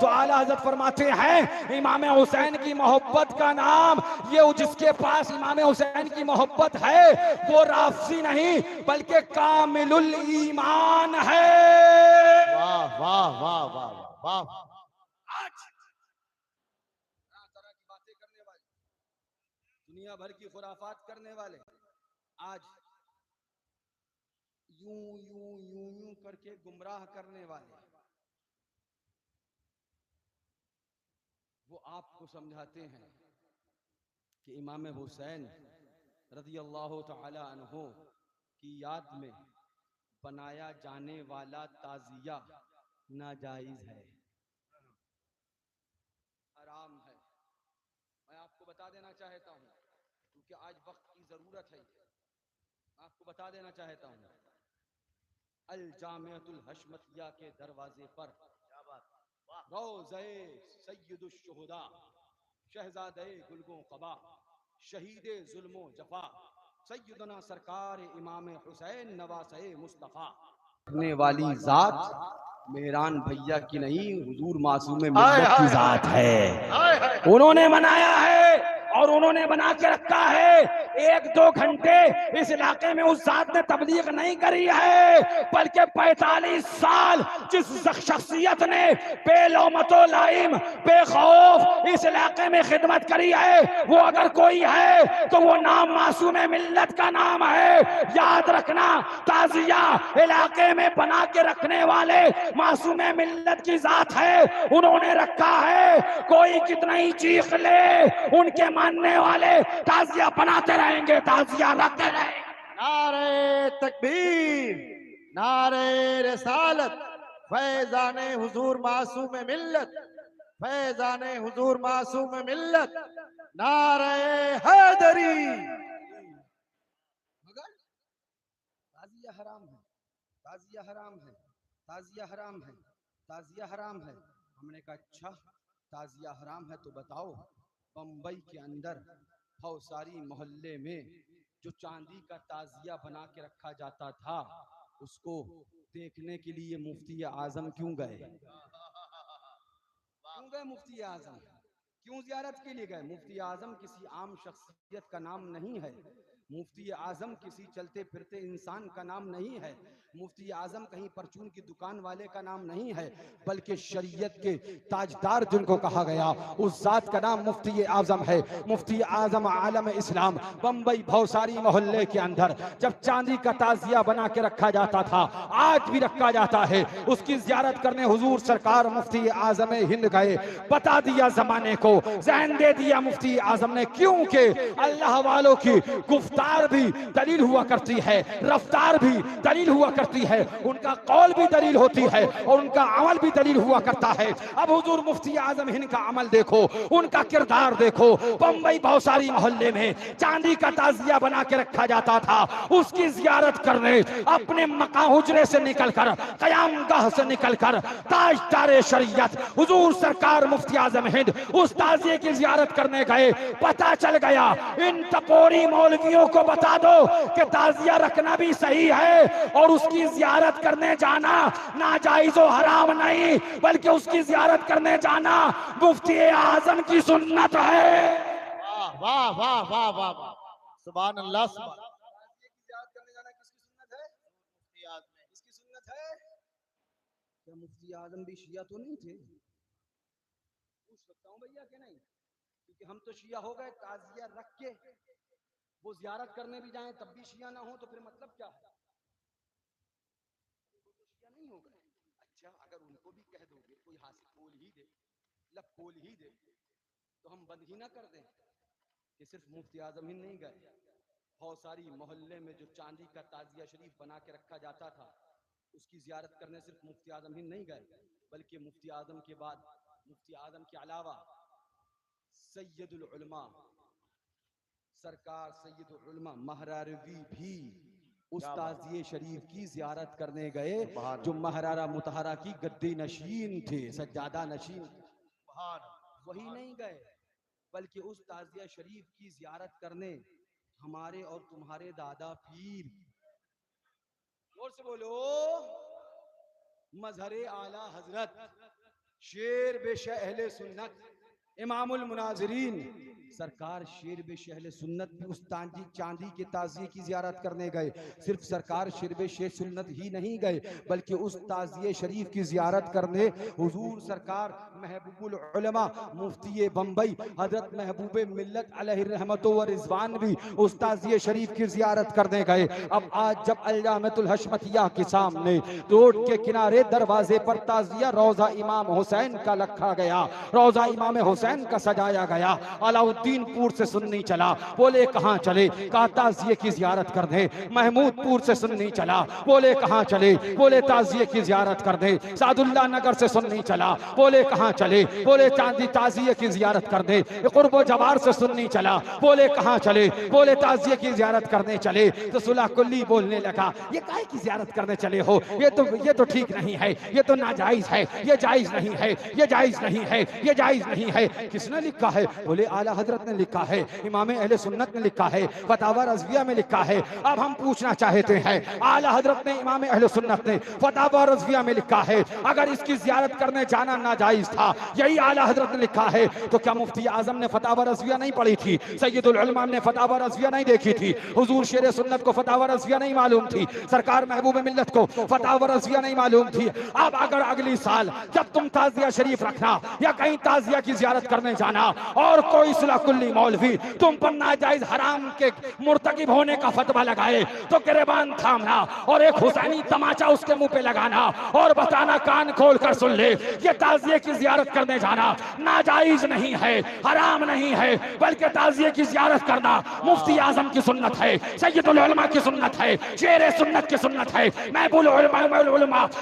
तो आला हजरत फरमाते हैं इमाम हुसैन की मोहब्बत का नाम, ये जिसके पास इमाम हुसैन की मोहब्बत है वो राफजी नहीं बल्कि कामिलुल ईमान है। वाह वाह वाह वाह वाह। दुनिया भर की खुराफात करने वाले आज यूं यूं यूं यूं करके गुमराह करने वाले, वो आपको समझाते हैं कि इमाम हुसैन रज़ियल्लाहु तआला अन्हु की याद में बनाया जाने वाला ताजिया नाजायज है, हराम है। मैं आपको बता देना चाहता हूँ क्योंकि आज वक्त की जरूरत है, आपको बता देना चाहता हूँ अल जामिअतुल हशमतिया के दरवाजे पर रोज़े सय्यदुश शुहदा शहजादे गुलगों क़बा शहीदे जुल्मो जफा सय्यदना सरकार इमाम हुसैन नवासे मुस्तफा करने वाली जात मेहरान भैया की नहीं, हुजूर मासूम मिल्लत की जात है। उन्होंने बनाया है और उन्होंने बना के रखा है। 1-2 घंटे इस इलाके में उस जात ने तबलीग नहीं करी है, बल्कि 45 साल जिस शख्सियत ने बेलौमतो लाइम बेखौफ इस इलाके में खिदमत करी है, वो अगर कोई है तो वो नाम मासूम मिल्लत का नाम है। याद रखना, ताजिया इलाके में बना के रखने वाले मासूम मिल्लत की जात है, उन्होंने रखा है। कोई कितना ही चीख ले, उनके मानने वाले ताजिया बनाते रहेंगे, ताजिया रखते रहेंगे। नारे तकबीर, नारे रिसालत, फैजाने हुजूर मासूम मिल्लत, फैजाने हुजूर मासूम मिल्लत, नारे हैदरी। मगर ताजिया हराम है, ताजिया हराम है, ताजिया हराम है, ताजिया हराम है। हमने कहा अच्छा ताजिया हराम है तो बताओ, बम्बई के अंदर भौसारी मोहल्ले में जो चांदी का ताजिया बना के रखा जाता था, उसको देखने के लिए मुफ्ती आजम क्यों गए? क्यों गए मुफ्ती आजम? क्यों जियारत के लिए गए? मुफ्ती आजम किसी आम शख्सियत का नाम नहीं है, मुफ्ती आजम किसी चलते फिरते इंसान का नाम नहीं है, मुफ्ती आजम कहीं परचून की दुकान वाले का नाम नहीं है, बल्कि शरीयत के ताजदार जिनको कहा गया उस जात का नाम मुफ्ती आजम है। मुफ्ती आजम आलम इस्लाम बम्बई भौसारी मोहल्ले के अंदर जब चांदी का ताजिया बना के रखा जाता था, आज भी रखा जाता है, उसकी जियारत करने हुजूर सरकार मुफ्ती आजम हिंद गए। बता दिया जमाने को, ज़हन दे दिया मुफ्ती आजम ने, क्योंकि अल्लाह वालों की गुफ्त गिरफ्तार भी दलील हुआ करती है, रफ्तार भी दलील हुआ करती है, उनका कौल भी दलील होती है और उनका अमल भी दलील हुआ करता है। अब हुजूर मुफ्ती आजम हिंद का अमल देखो, उनका किरदार देखो। बंबई भौसारी मोहल्ले में चांदी का ताजिया बना के रखा जाता था, उसकी जियारत करने अपने मका हुजरे से निकलकर, कयामगाह से निकलकर ताजदार शरीयत हुजूर सरकार मुफ्ती आजम हिंद उस ताजिए की जियारत करने गए। पता चल गया इन टपोरी मौलवियों को बता दो कि ताजिया रखना भी सही है और उसकी जियारत करने जाना नाजायज और हराम नहीं, बल्कि उसकी जियारत करने जाना मुफ्ती आजम की सुन्नत है। वाह वाह वाह वाह वाह, सुभान अल्लाह, सुभान इसकी सुन्नत है। क्या मुफ्ती आजम भी शिया तो नहीं थे? पूछ सकता हूँ भैया कि नहीं? क्योंकि हम तो शिया हो गए, ताजिया रख के वो जियारत करने भी जाएं तब भी शिया ना हो तो फिर मतलब क्या है? वो तो शिया नहीं हो गए। अच्छा, अगर उनको भी कह दोगे, कोई हासिल बोल ही दे, लब बोल ही दे, तो हम बंद ही ना कर दें कि सिर्फ मुफ्ती आजम ही नहीं गए, भौसारी मोहल्ले में जो चांदी का ताजिया शरीफ बना के रखा जाता था उसकी जियारत करने सिर्फ मुफ्ती आजम ही नहीं गए, बल्कि मुफ्ती आजम के बाद, मुफ्ती आजम के अलावा सैयदुल उलमा सरकार सैयदुल उलमा महरारवी भी उस ताजिए शरीफ की जियारत करने गए जो महरारा मुतहरा की गद्दी नशीन थे, सज्जादा नशीन, वही नहीं गए, बल्कि उस ताजिया शरीफ की जियारत करने हमारे और तुम्हारे दादा पीर, जोर से बोलो, मजहरे आला हजरत शेर बेश अहले सुन्नत इमामुल मुनाजिरीन सरकार शेर बेश अहले सुन्नत भी उस चांदी के ताजिए की जियारत करने गए। सिर्फ सरकार शेर बेश सुन्नत ही नहीं गए, बल्कि उस ताजिए शरीफ की जियारत करने हुजूर सरकार महबूबुल उलमा मुफ्ती बंबई हजरत महबूब मिल्लत अलैहि रहमतो व रिजवान भी उस ताजिए शरीफ की जियारत करने गए। अब आज जब अल्लामतुल हशमतिया के सामने रोड के किनारे दरवाजे पर ताजिया रौजा इमाम हुसैन का रखा गया, रौजा इमाम हुसैन का सजाया गया, अलाउद्दीनपुर से सुन्नी चला, बोले कहां चले, कहा ताजिए की जियारत कर दे। महमूदपुर से सुन्नी चला, बोले कहां चले, बोले ताजिए की जियारत कर दे। सादुल्ला नगर से सुन्नी चला, बोले कहां चले, बोले चांदी ताजिए की जियारत कर दे। कुर्बो जवार से सुन्नी चला, बोले कहां चले, बोले ताजिए की जियारत करने चले। तो सुलह कुल्ली बोलने लगा, ये काहे की जियारत करने चले हो, ये तो ठीक नहीं है, ये तो नाजायज है, ये जायज नहीं है, ये जायज नहीं है, ये जायज नहीं है। किसने लिखा है? बोले आला हजरत ने लिखा है, इमाम अहले सुन्नत ने लिखा है, फतावा रज़विया में लिखा है। अब हम पूछना चाहते हैं, आला हजरत ने इमाम अहले सुन्नत ने फतावा रज़विया में लिखा है, अगर इसकी जियारत करने जाना नाजायज था, यही आला हजरत ने लिखा है, तो क्या मुफ्ती आजम ने फतावा रज़विया नहीं पढ़ी थी? सैयदुल उलमा ने फतावा रज़विया नहीं देखी थी? हुजूर शेर सुन्नत को फतावा रज़विया नहीं मालूम थी? सरकार महबूब मिल्लत को फतावा रज़विया नहीं मालूम थी? अब अगर अगली साल जब तुम ताजिया शरीफ रखना या कहीं ताजिया की जियारत करने जाना और कोई सुलहकुल्ली मौलवी तुम पर नाजायज हराम के मुर्तकिब होने का फतवा लगाए तो गिरबान थामना और एक हुसैनी तमाचा उसके मुंह पे लगाना और बताना कान खोल कर सुन ले, ये ताजिए की जियारत करने जाना नाजायज नहीं है, हराम नहीं है, बल्कि ताजिए की जियारत करना मुफ्ती आजम की सुन्नत है, सैयदुल उलमा की सुन्नत है, शेर सुन्नत की सुन्नत है,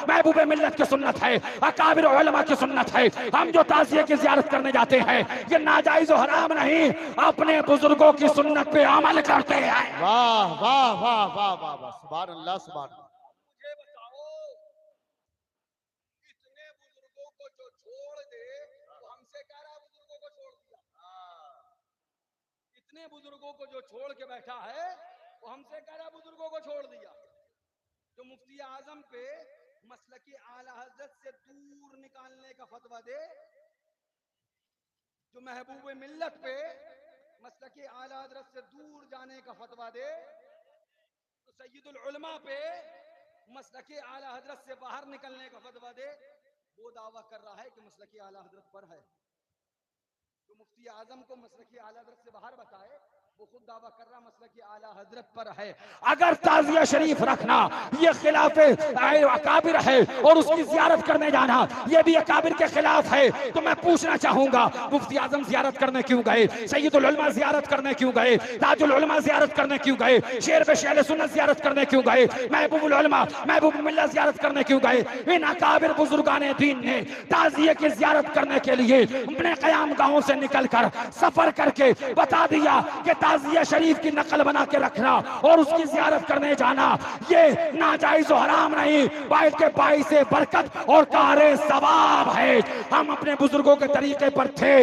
महबूब मिल्लत की सुन्नत है, अकाबिर उलमा की सुन्नत है। हम जो ताजिए की जियारत करने जाते हैं ये नाजायज और हराम नहीं, अपने बुजुर्गों की सुन्नत पे अमल करते हैं। वाह वाह वाह वाह वाह वाह, सुभान अल्लाह, सुभान अल्लाह। मुझे बताओ, इतने बुजुर्गों को जो छोड़ दे, वो हमसे कह रहा बुजुर्गों को छोड़ दिया। इतने बुजुर्गों को जो छोड़ के बैठा है वो हमसे कह रहा बुजुर्गों को छोड़ दिया। जो मुफ्ती आजम पे मसलकी आला हजरत से दूर निकालने का फतवा दे, जो महबूब मिल्लत पे मसलकी आला हजरत से दूर जाने का फतवा दे, तो सैयदुल उलमा पे मसलकी आला हजरत से बाहर निकलने का फतवा दे, वो दावा कर रहा है कि मसलकी आला हजरत पर है। तो मुफ्ती आजम को मसलकी आला हजरत से बाहर बताए वो खुद दावा कर रहा मसला कि आला हजरत पर है। अगर ताजिया शरीफ रखना ये खिलाफ अकाबिर है और उसकी जियारत करने जाना ये भी अकाबिर के खिलाफ है, तो मैं पूछना चाहूंगा मुफ्ती आजम जियारत करने क्यों गए, सैयदुल उलमा जियारत करने क्यों गए, ताजुल उलमा जियारत करने क्यों गए, शेर अहले सुन्नत जियारत करने क्यों गए, महबूबुल उलमा महबूब मिल्लत जियारत करने क्यों गए। इन अकाबिर बुजुर्गाने दीन ने ताजिए की जियारत करने के लिए अपने क़याम गाहों से निकलकर सफर करके बता दिया कि ताजिया शरीफ की नकल बना के रखना और उसकी जियारत करने जाना ये नाजायज और हराम नहीं, बल्कि बाइस बरकत और कारे सवाब है। हम अपने बुजुर्गों के तरीके पर थे,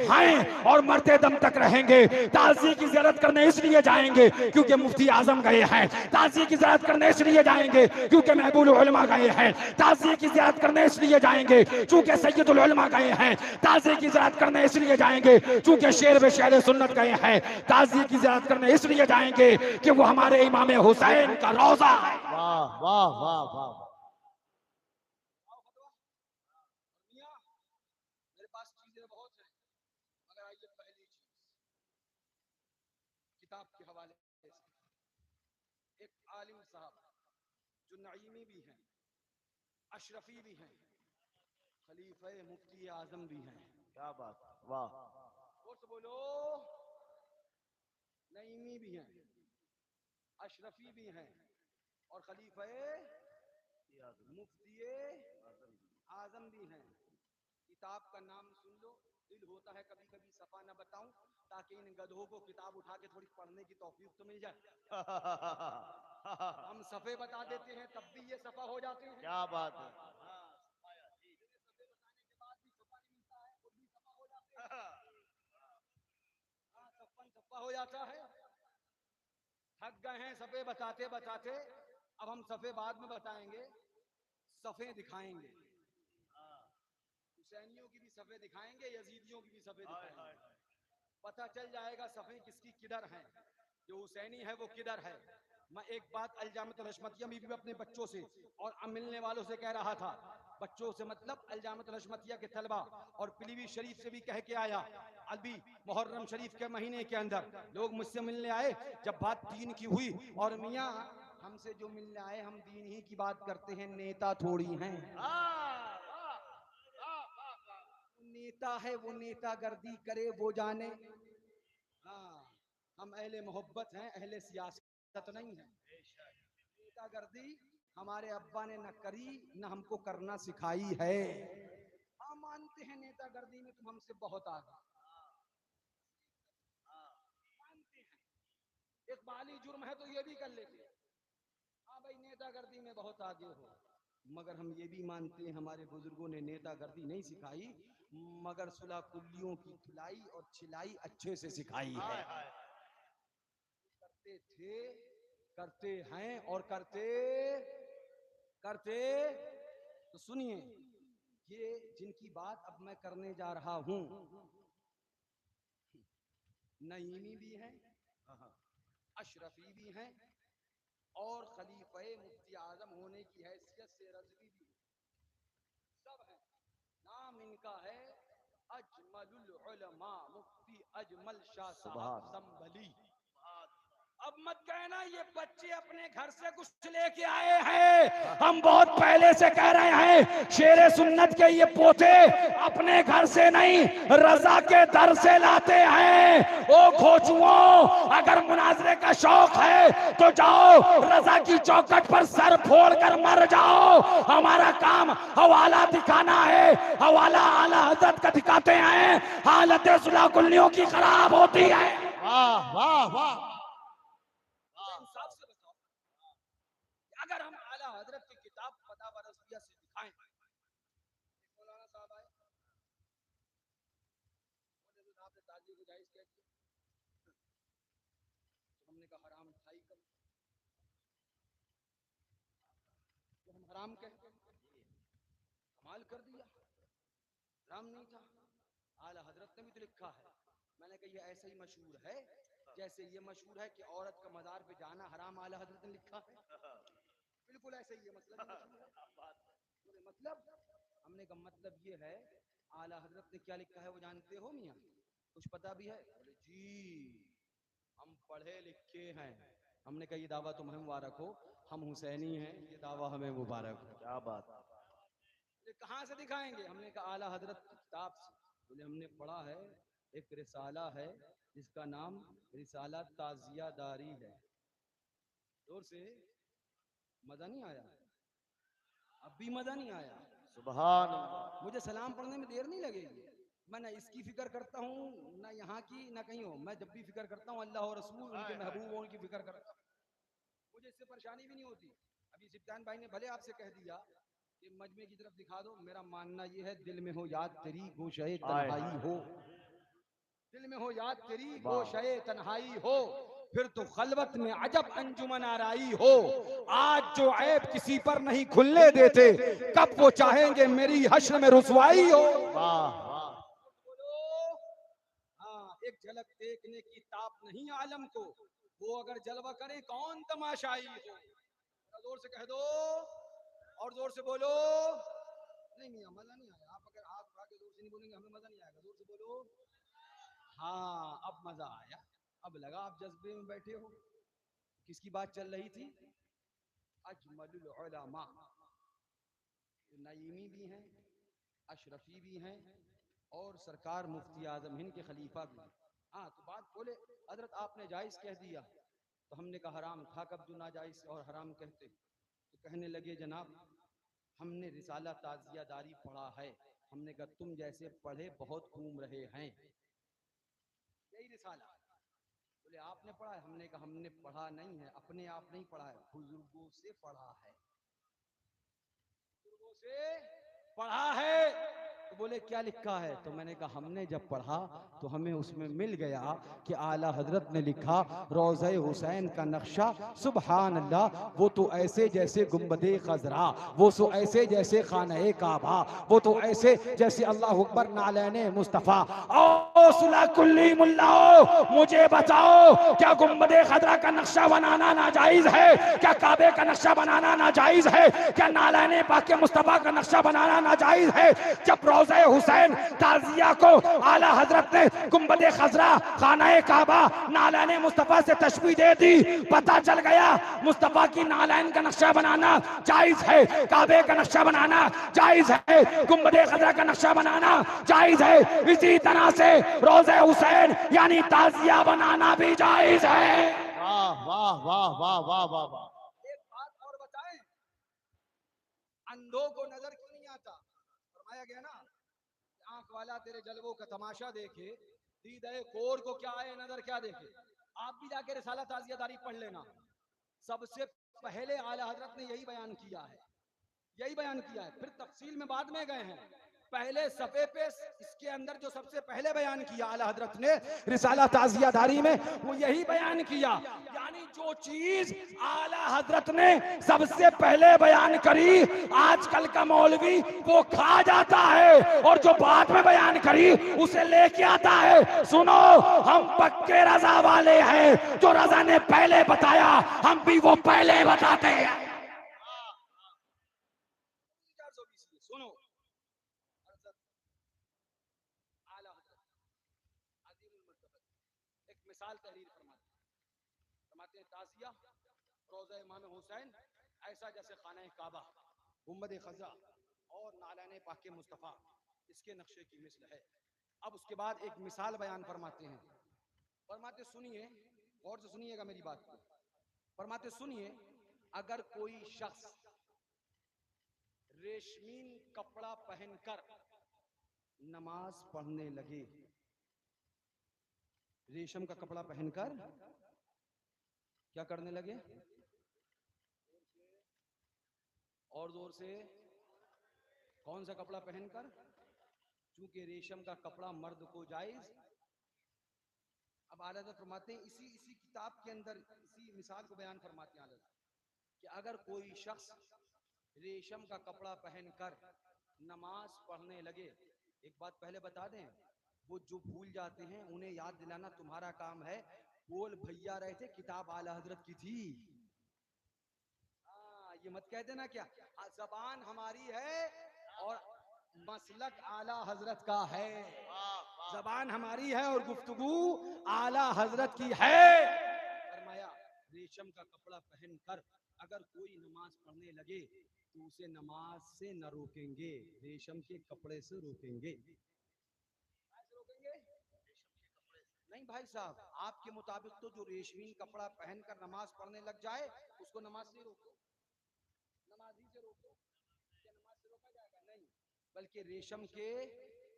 हैं और मरते दम तक रहेंगे। ताजिए की जियारत करने इसलिए जाएंगे क्योंकि मुफ्ती आजम गए हैं, ताजिए की जियारत करने इसलिए जाएंगे क्योंकि महबूब उलमा गए हैं, ताजिए की जियारत करने इसलिए जाएंगे क्योंकि सैयदुल उलमा गए हैं, ताजिए की जियारत करने इसलिए जाएंगे क्योंकि शेर अहले सुन्नत गए हैं, ताजिए की जियारत करने इसलिए जाएंगे कि वो हमारे इमाम हुसैन का रोजा है। वाह वाह वाह वाह। मियां मेरे पास चीजें बहुत हैं, मगर आइए पहली चीज किताब के हवाले से। एक आलिम साहब जो नईमी भी हैं, अशरफी भी हैं, खलीफे मुफ्ती आजम भी हैं। क्या बात, वाह। और तो बोलो, नईमी भी हैं, अशरफी भी हैं और खलीफे मुफ्ती आजम भी हैं। किताब का नाम सुन लो, दिल होता है कभी कभी सफा न बताऊं ताकि इन गधों को किताब उठा के थोड़ी पढ़ने की तौफीक तो मिल जाए। हम सफे बता देते हैं तब भी ये सफा हो जाते हैं। क्या बात है। सफे बताने के बाद भी सफा नहीं मिलता है, खुद भी सफा हो जाते हैं। हाँ, सफा हो जाता है। थक गए हैं सफे बताते बताते, अब हम सफे बाद में बताएंगे, सफे दिखाएंगे। हुसैनियों की भी सफे दिखाएंगे, यजीदियों की भी सफे दिखाएंगे। पता चल जाएगा सफे किसकी किधर हैं, जो हुसैनी है वो किधर है। मैं एक बात अलजामत रशमतिया में भी अपने बच्चों से और मिलने वालों से कह रहा था, बच्चों से मतलब अलजामत रशमतिया के तलबा और पीलीभीत शरीफ से भी कह के आया। अभी मुहर्रम शरीफ के महीने के अंदर लोग मुझसे मिलने आए, जब बात दीन की हुई, और मियाँ हमसे जो मिलने आए हम दीन ही की बात करते हैं, नेता थोड़ी हैं। नेता है वो नेता गर्दी करे वो जाने। हाँ, हम अहले मोहब्बत हैं, अहले सियासत नहीं है। नेता गर्दी हमारे अब्बा ने न करी न हमको करना सिखाई है। हम मानते हैं नेता गर्दी में तुम हमसे बहुत आगे, मानते हैं एक माली जुर्म है तो ये भी कर लेते हैं। हाँ भाई, नेता गर्दी में बहुत आगे हो, मगर हम ये भी मानते हैं हमारे बुजुर्गों ने नेता गर्दी नहीं सिखाई, मगर सुलह कुल्लियों की खिलाई और छिलाई अच्छे से सिखाई है। करते थे, करते हैं और करते करते। तो सुनिए, ये जिनकी बात अब मैं करने जा रहा हूं, नईमी भी हैं, अशरफी भी हैं और खलीफे मुफ्ती आजम होने की हैसियत से रजवी भी सब है। नाम इनका है अजमलुल उलमा मुफ्ती अजमल शाह साहब संभली। अब मत कहना ये बच्चे अपने घर से कुछ लेके आए हैं, हम बहुत पहले से कह रहे हैं शेरे सुन्नत के ये पोते अपने घर से नहीं रजा के दर से लाते हैं। ओ खोचुओं, अगर मुनाजरे का शौक है तो जाओ रजा की चौखट पर सर फोड़ कर मर जाओ। हमारा काम हवाला दिखाना है, हवाला आला हजरत का दिखाते हैं, हालत सुलह कुल्लियों की खराब होती है। वाह वाह वाह। इंसाफ से बताओ, अगर हम आला हजरत की किताब पता वरसिया से दिखाएं, मौलाना साहब आए, आपने ताजी को जायज कह दिया, तो हमने कहा हराम था ही कब, तो हम हराम कहते कमाल कर दिया, हराम नहीं था। आला हजरत ने भी तो लिखा है। मैंने कहा ये ऐसा ही मशहूर है जैसे ये मशहूर है कि औरत का मजार पे जाना हराम, आला हजरत ने लिखा है। बिल्कुल ऐसे ही है, मतलब हमने कहा मतलब ये है आला हजरत ने क्या लिखा है वो जानते हो मियाँ, कुछ पता भी है? बोले जी। हम पढ़े लिखे हैं। हमने कहा ये दावा तुम्हें मुबारक हो, हम हुसैनी हैं, ये दावा हमें मुबारक हो। क्या बात। बोले कहाँ से दिखाएंगे? हमने कहा आला हजरत की किताब से। बोले हमने पढ़ा है, एक रिसाला है जिसका नाम रिसाला ताजिया दारी है। जोर से मजा नहीं आया? अब भी मजा नहीं आया? सुभान अल्लाह। मुझे सलाम पढ़ने में देर नहीं लगेगी। मैं ना इसकी फिक्र करता हूँ, ना यहाँ की, ना कहीं हो। मैं जब भी फिक्र करता हूँ अल्लाह और रसूल, उनके महबूब और उनकी फिक्र करता हूँ। मुझे इससे परेशानी भी नहीं होती। अभी सिप्तान भाई ने भले आपसे कह दिया कि मजमे की तरफ दिखा दो, मेरा मानना ये है दिल में हो याद तेरी गोशे तन्हाई हो, दिल में हो याद तेरी गोशे तन्हाई हो, फिर तो खलवत में अजब अंजुमन आराई हो। आज जो ऐब किसी पर नहीं खुलने देते, कब वो चाहेंगे मेरी हश्र में रुसवाई हो। वाह वाह। हाँ, एक झलक देखने की ताप नहीं आलम को, वो अगर जलवा करे कौन तमाशाई हो। जोर से कह दो और जोर से बोलो। नहीं मियां मजा नहीं आया। आप अगर हाथ उठा के जोर से नहीं बोलेंगे हमें मजा नहीं आएगा। जोर से बोलो। हाँ अब मजा आया, अब लगा आप जज्बे में बैठे हो। किसकी बात चल रही थी? अजमलुल उलमा, नईमी भी हैं, अशरफी भी हैं, और सरकार मुफ्ती आजम हिंद के खलीफा भी हैं। हाँ तो बात बोले हजरत आपने जायज कह दिया, तो हमने कहा हराम था कब जो नाजायज और हराम कहते। तो कहने लगे जनाब हमने रिसाला ताजिया दारी पढ़ा है। हमने कहा तुम जैसे पढ़े बहुत घूम रहे हैं, यही रिसाला। बोले आपने पढ़ा है? हमने कहा हमने पढ़ा नहीं है, अपने आप नहीं पढ़ा है, बुजुर्गों से पढ़ा है, बुजुर्गों से पढ़ा है। तो बोले क्या लिखा है? तो मैंने कहा हमने जब पढ़ा तो हमें उसमें मिल गया कि आला हजरत ने लिखा रोज़े हुसैन का नक्शा, सुभान अल्लाह, वो तो ऐसे जैसे गुंबदे खजरा, वो तो ऐसे जैसे खाने काबा, वो तो ऐसे जैसे अल्लाह अकबर नालैने मुस्तफ़ा। ओ सुला कुल्ली मुल्लाओ, मुझे बताओ क्या गुंबदे खजरा का नक्शा बनाना नाजायज है? क्या काबे का नक्शा बनाना नाजायज है? क्या नालैने पाक के मुस्तफ़ा का नक्शा बनाना नाजायज है? जब रोज़े हुसैन ताजिया को आला हजरत ने गुंबदे खजरा, खानाए काबा, नालैने मुस्तफ़ा से तशबीह दे दी, पता चल गया मुस्तफ़ा की नालैन का नक्शा बनाना जायज है, काबे का नक्शा बनाना जायज है, गुंबदे खजरा का नक्शा बनाना जायज है। इसी तरह से रोज़े हुसैन यानी ताजिया बनाना भी जायज है। वाह वाह वाह वाह वाह वाह वाह। एक बात और बताएं, अंधों को नजर क्यों नहीं आता? फरमाया गया ना, आंख वाला तेरे जलवों का तमाशा देखे, दीदे कोर को क्या है नजर क्या देखे। आप भी जाके रिसाला ताजियादारी पढ़ लेना। सबसे पहले आला हजरत ने यही बयान किया है, यही बयान किया है। फिर तफसील में बाद में गए हैं। पहले सफे पे इसके अंदर जो सबसे पहले बयान किया आला हजरत ने रिसाला ताजियादारी में, वो यही बयान किया। यानी जो चीज आला हजरत ने सबसे पहले बयान करी, आजकल का मौलवी वो खा जाता है, और जो बाद में बयान करी उसे लेके आता है। सुनो, हम पक्के रजा वाले हैं, जो रजा ने पहले बताया हम भी वो पहले बताते हैं। सुनो, एक मिसाल तहरीर फरमाते हैं, ताजिया रोज़ा इमाम हुसैन ऐसा जैसे खाना काबा, गुंबद खज़ा और नालाने पाक मुस्तफ़ा इसके नक्शे की मिसल है। अब उसके बाद एक मिसाल बयान फरमाते हैं। फरमाते सुनिए, गौर से सुनिएगा मेरी बात को। फरमाते सुनिए, अगर कोई शख्स रेशमीन कपड़ा पहनकर नमाज पढ़ने लगे, रेशम का कपड़ा पहनकर क्या करने लगे? और जोर से, कौन सा कपड़ा पहनकर? चूंकि रेशम का कपड़ा मर्द को जायज। अब आला हज़रत फरमाते हैं इसी इसी किताब के अंदर इसी मिसाल को बयान फरमाते हैं आला हज़रत कि अगर कोई शख्स रेशम का कपड़ा पहनकर नमाज पढ़ने लगे, एक बात पहले बता दें, वो जो भूल जाते हैं उन्हें याद दिलाना तुम्हारा काम है। बोल भैया रहे थे, किताब आला हजरत की थी। ये मत कह देना क्या जबान हमारी है और मसलक आला हजरत का है। जबान हमारी है और गुफ्तगू आला हजरत की है। फरमाया रेशम का कपड़ा पहनकर अगर कोई नमाज पढ़ने लगे तो उसे नमाज से न रोकेंगे, रेशम के कपड़े से रोकेंगे। नहीं भाई साहब, आपके मुताबिक तो जो रेशमी कपड़ा पहनकर नमाज पढ़ने लग जाए उसको नमाज से रोको, नमाजी से रोको, क्या नमाज से रोका जाएगा? नहीं, बल्कि रेशम के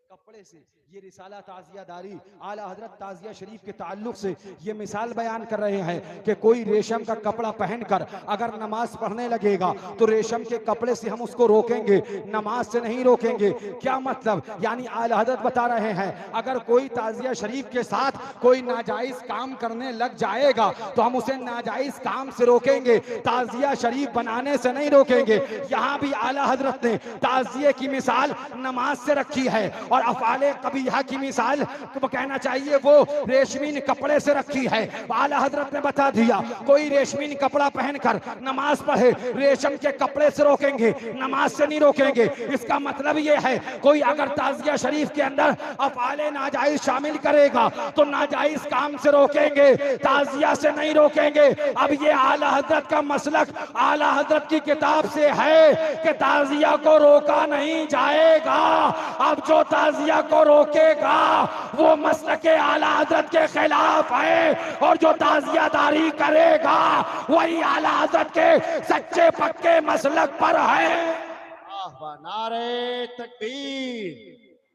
कपड़े से। ये रिसाला ताजियादारी आला हजरत ताजिया शरीफ के ताल्लुक से ये मिसाल बयान कर रहे हैं कि कोई रेशम का कपड़ा पहनकर अगर नमाज पढ़ने लगेगा तो रेशम के कपड़े से हम उसको रोकेंगे, नमाज से नहीं रोकेंगे। क्या मतलब? यानी आला हजरत बता रहे हैं अगर कोई ताजिया शरीफ के साथ कोई नाजायज काम करने लग जाएगा तो हम उसे नाजायज काम से रोकेंगे, ताजिया शरीफ बनाने से नहीं रोकेंगे। यहाँ भी आला हजरत ने ताजिए की मिसाल नमाज से रखी है और अफाले कबीहा की मिसाल तो कहना चाहिए वो रेशमी कपड़े से रखी है। आला हजरत ने बता दिया कोई रेशमी कपड़ा पहनकर नमाज पढ़े, रेशम के कपड़े से रोकेंगे, नमाज से नहीं रोकेंगे। इसका मतलब ये है कोई अगर ताजिया शरीफ के अंदर अफाले नाजायज शामिल करेगा तो नाजायज काम से रोकेंगे, ताजिया से नहीं रोकेंगे। अब ये आला हजरत का मसलक आला हजरत की किताब से है कि ताजिया को रोका नहीं जाएगा। अब जो ताजिया को रोकेगा वो मसलके आला हजरत के खिलाफ है और जो ताजियादारी करेगा वही आला हजरत के सच्चे पक्के मसलक पर है। नारे तकबीर,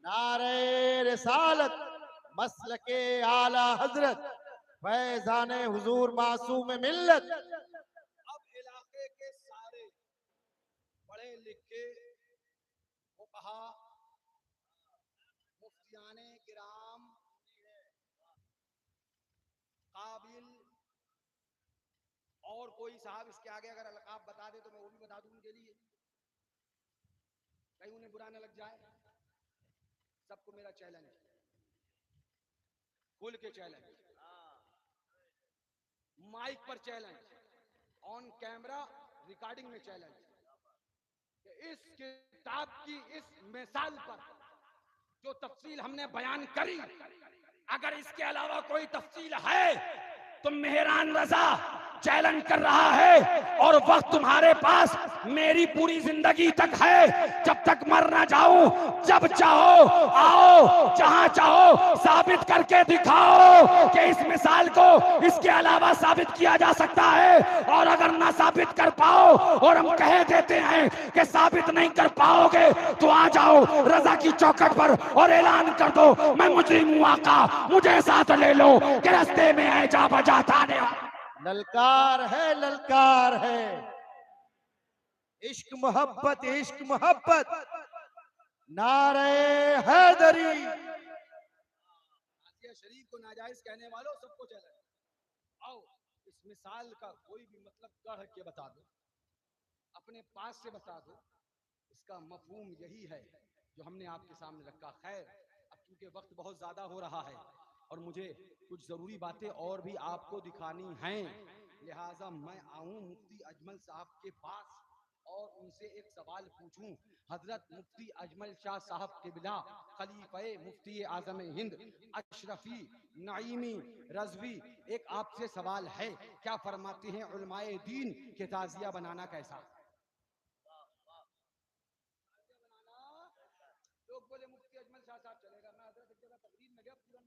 नारे रिसालत, मसलके आला हजरत, फैजाने हुजूर मासूम मिल्लत। अब इलाके के सारे पढ़े लिखे फुकहा, मुफ्तियाने किराम, काबिल और कोई साहब इसके आगे अगर अलकाब बता दे तो मैं वो भी बता दूं उनके लिए, कहीं उन्हें बुरा न लग जाए। सबको मेरा चैलेंज, खुल के चैलेंज, माइक पर चैलेंज, ऑन कैमरा रिकॉर्डिंग में चैलेंज, इस किताब की इस मिसाल पर जो तफसील हमने बयान करी, अगर इसके अलावा कोई तफसील है तो मेहरान रजा चैलेंज कर रहा है और वक्त तुम्हारे पास मेरी पूरी जिंदगी तक है, जब तक मर ना जाऊं, जब चाहो आओ, जहां चाहो साबित करके दिखाओ कि इस मिसाल को इसके अलावा साबित किया जा सकता है। और अगर ना साबित कर पाओ और हम कह देते हैं कि साबित नहीं कर पाओगे तो आ जाओ रजा की चौखट पर और ऐलान कर दो मैं मुजरिम हूं आका, मुझे साथ ले लो कि रास्ते में है जा बजा थाने। ललकार है, ललकार है, इश्क मोहब्बत, इश्क मोहब्बत, नारे हैदरी। ताजिया शरीफ को नाजायज कहने वालों सबको चैलेंज, आओ इस मिसाल का कोई भी मतलब गढ़ के बता दो, अपने पास से बता दो, इसका मफहूम यही है जो हमने आपके सामने रखा। खैर अब क्योंकि वक्त बहुत ज्यादा हो रहा है और मुझे कुछ जरूरी बातें और भी आपको दिखानी हैं, लिहाजा मैं आऊं मुफ्ती अजमल साहब के पास और उनसे एक सवाल पूछूं। हजरत मुफ्ती अजमल शाह साहब क़िबला खलीफे मुफ्ती आज़म हिंद अशरफी नईमी रज़वी, एक आपसे सवाल है, क्या फरमाते हैं उलमाए दीन के ताजिया बनाना कैसा? लोग बोले मुफ्ती अजमल शाह साहब चलेगा, मैं हजरत एक जगह तकरीर में गया, मुफ्ती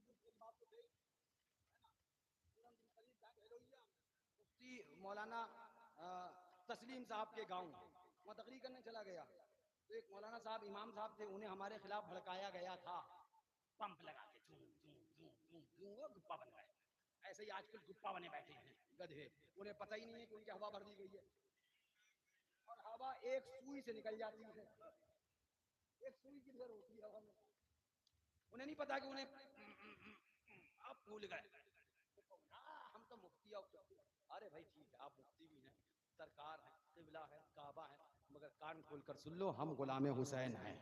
मौलाना तस्लीम साहब के गांव वहाँ तकरीर करने चला गया तो एक मौलाना साहब इमाम साहब थे, उन्हें हमारे खिलाफ भड़काया गया था, पंप लगा के गुप्पा बन गए। ऐसे ही आजकल गुप्पा बने बैठे हैं गधे, उन्हें पता ही नहीं है कि उनकी हवा भर दी गई है और हवा एक सुई से निकल जाती है, एक सुई किधर होती है हवा में, उन्हें नहीं पता कि उन्हें अब भूल गए। हम तो मुफ्ती और अरे भाई ठीक है आप मुफ्ती भी हैं, सरकार है, क़िबला है, काबा है, मगर कान खोलकर सुन लो हम गुलामे हुसैन हैं।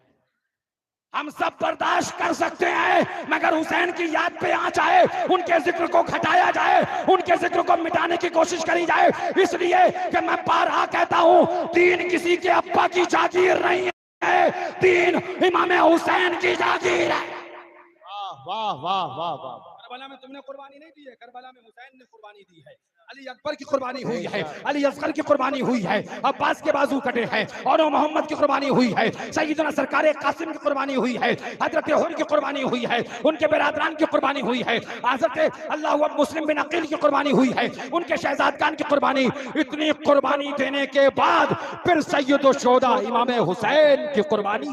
हम सब बर्दाश्त कर सकते हैं मगर हुसैन की याद पे आ जाए, उनके जिक्र को घटाया जाए, उनके जिक्र को मिटाने की कोशिश करी जाए, इसलिए कि मैं बारहा कहता हूं दीन किसी के अब्बा की जागीर नहीं है, दीन इमाम हुसैन की जागीर है। वाह वाह वाह वाह। करबला में तुमने कुर्बानी नहीं दी है, करबला में हुसैन ने कुर्बानी दी है। अली अकबर की कुर्बानी हुई है, अली असगर की कुर्बानी हुई है, अब्बास के बाजू कटे हैं, और मोहम्मद की कुर्बानी हुई है, सैयदना सरकार कासिम की कुर्बानी हुई है, हजरत हुर की कुर्बानी हुई है, उनके बिरादरान की कुर्बानी हुई है, हजरत अल्लाह मुस्लिम बिन अकील की कुर्बानी हुई है, उनके शहजादगान की कुर्बानी। इतनी कुर्बानी देने के बाद फिर सैयद शोदा इमाम हुसैन की कुर्बानी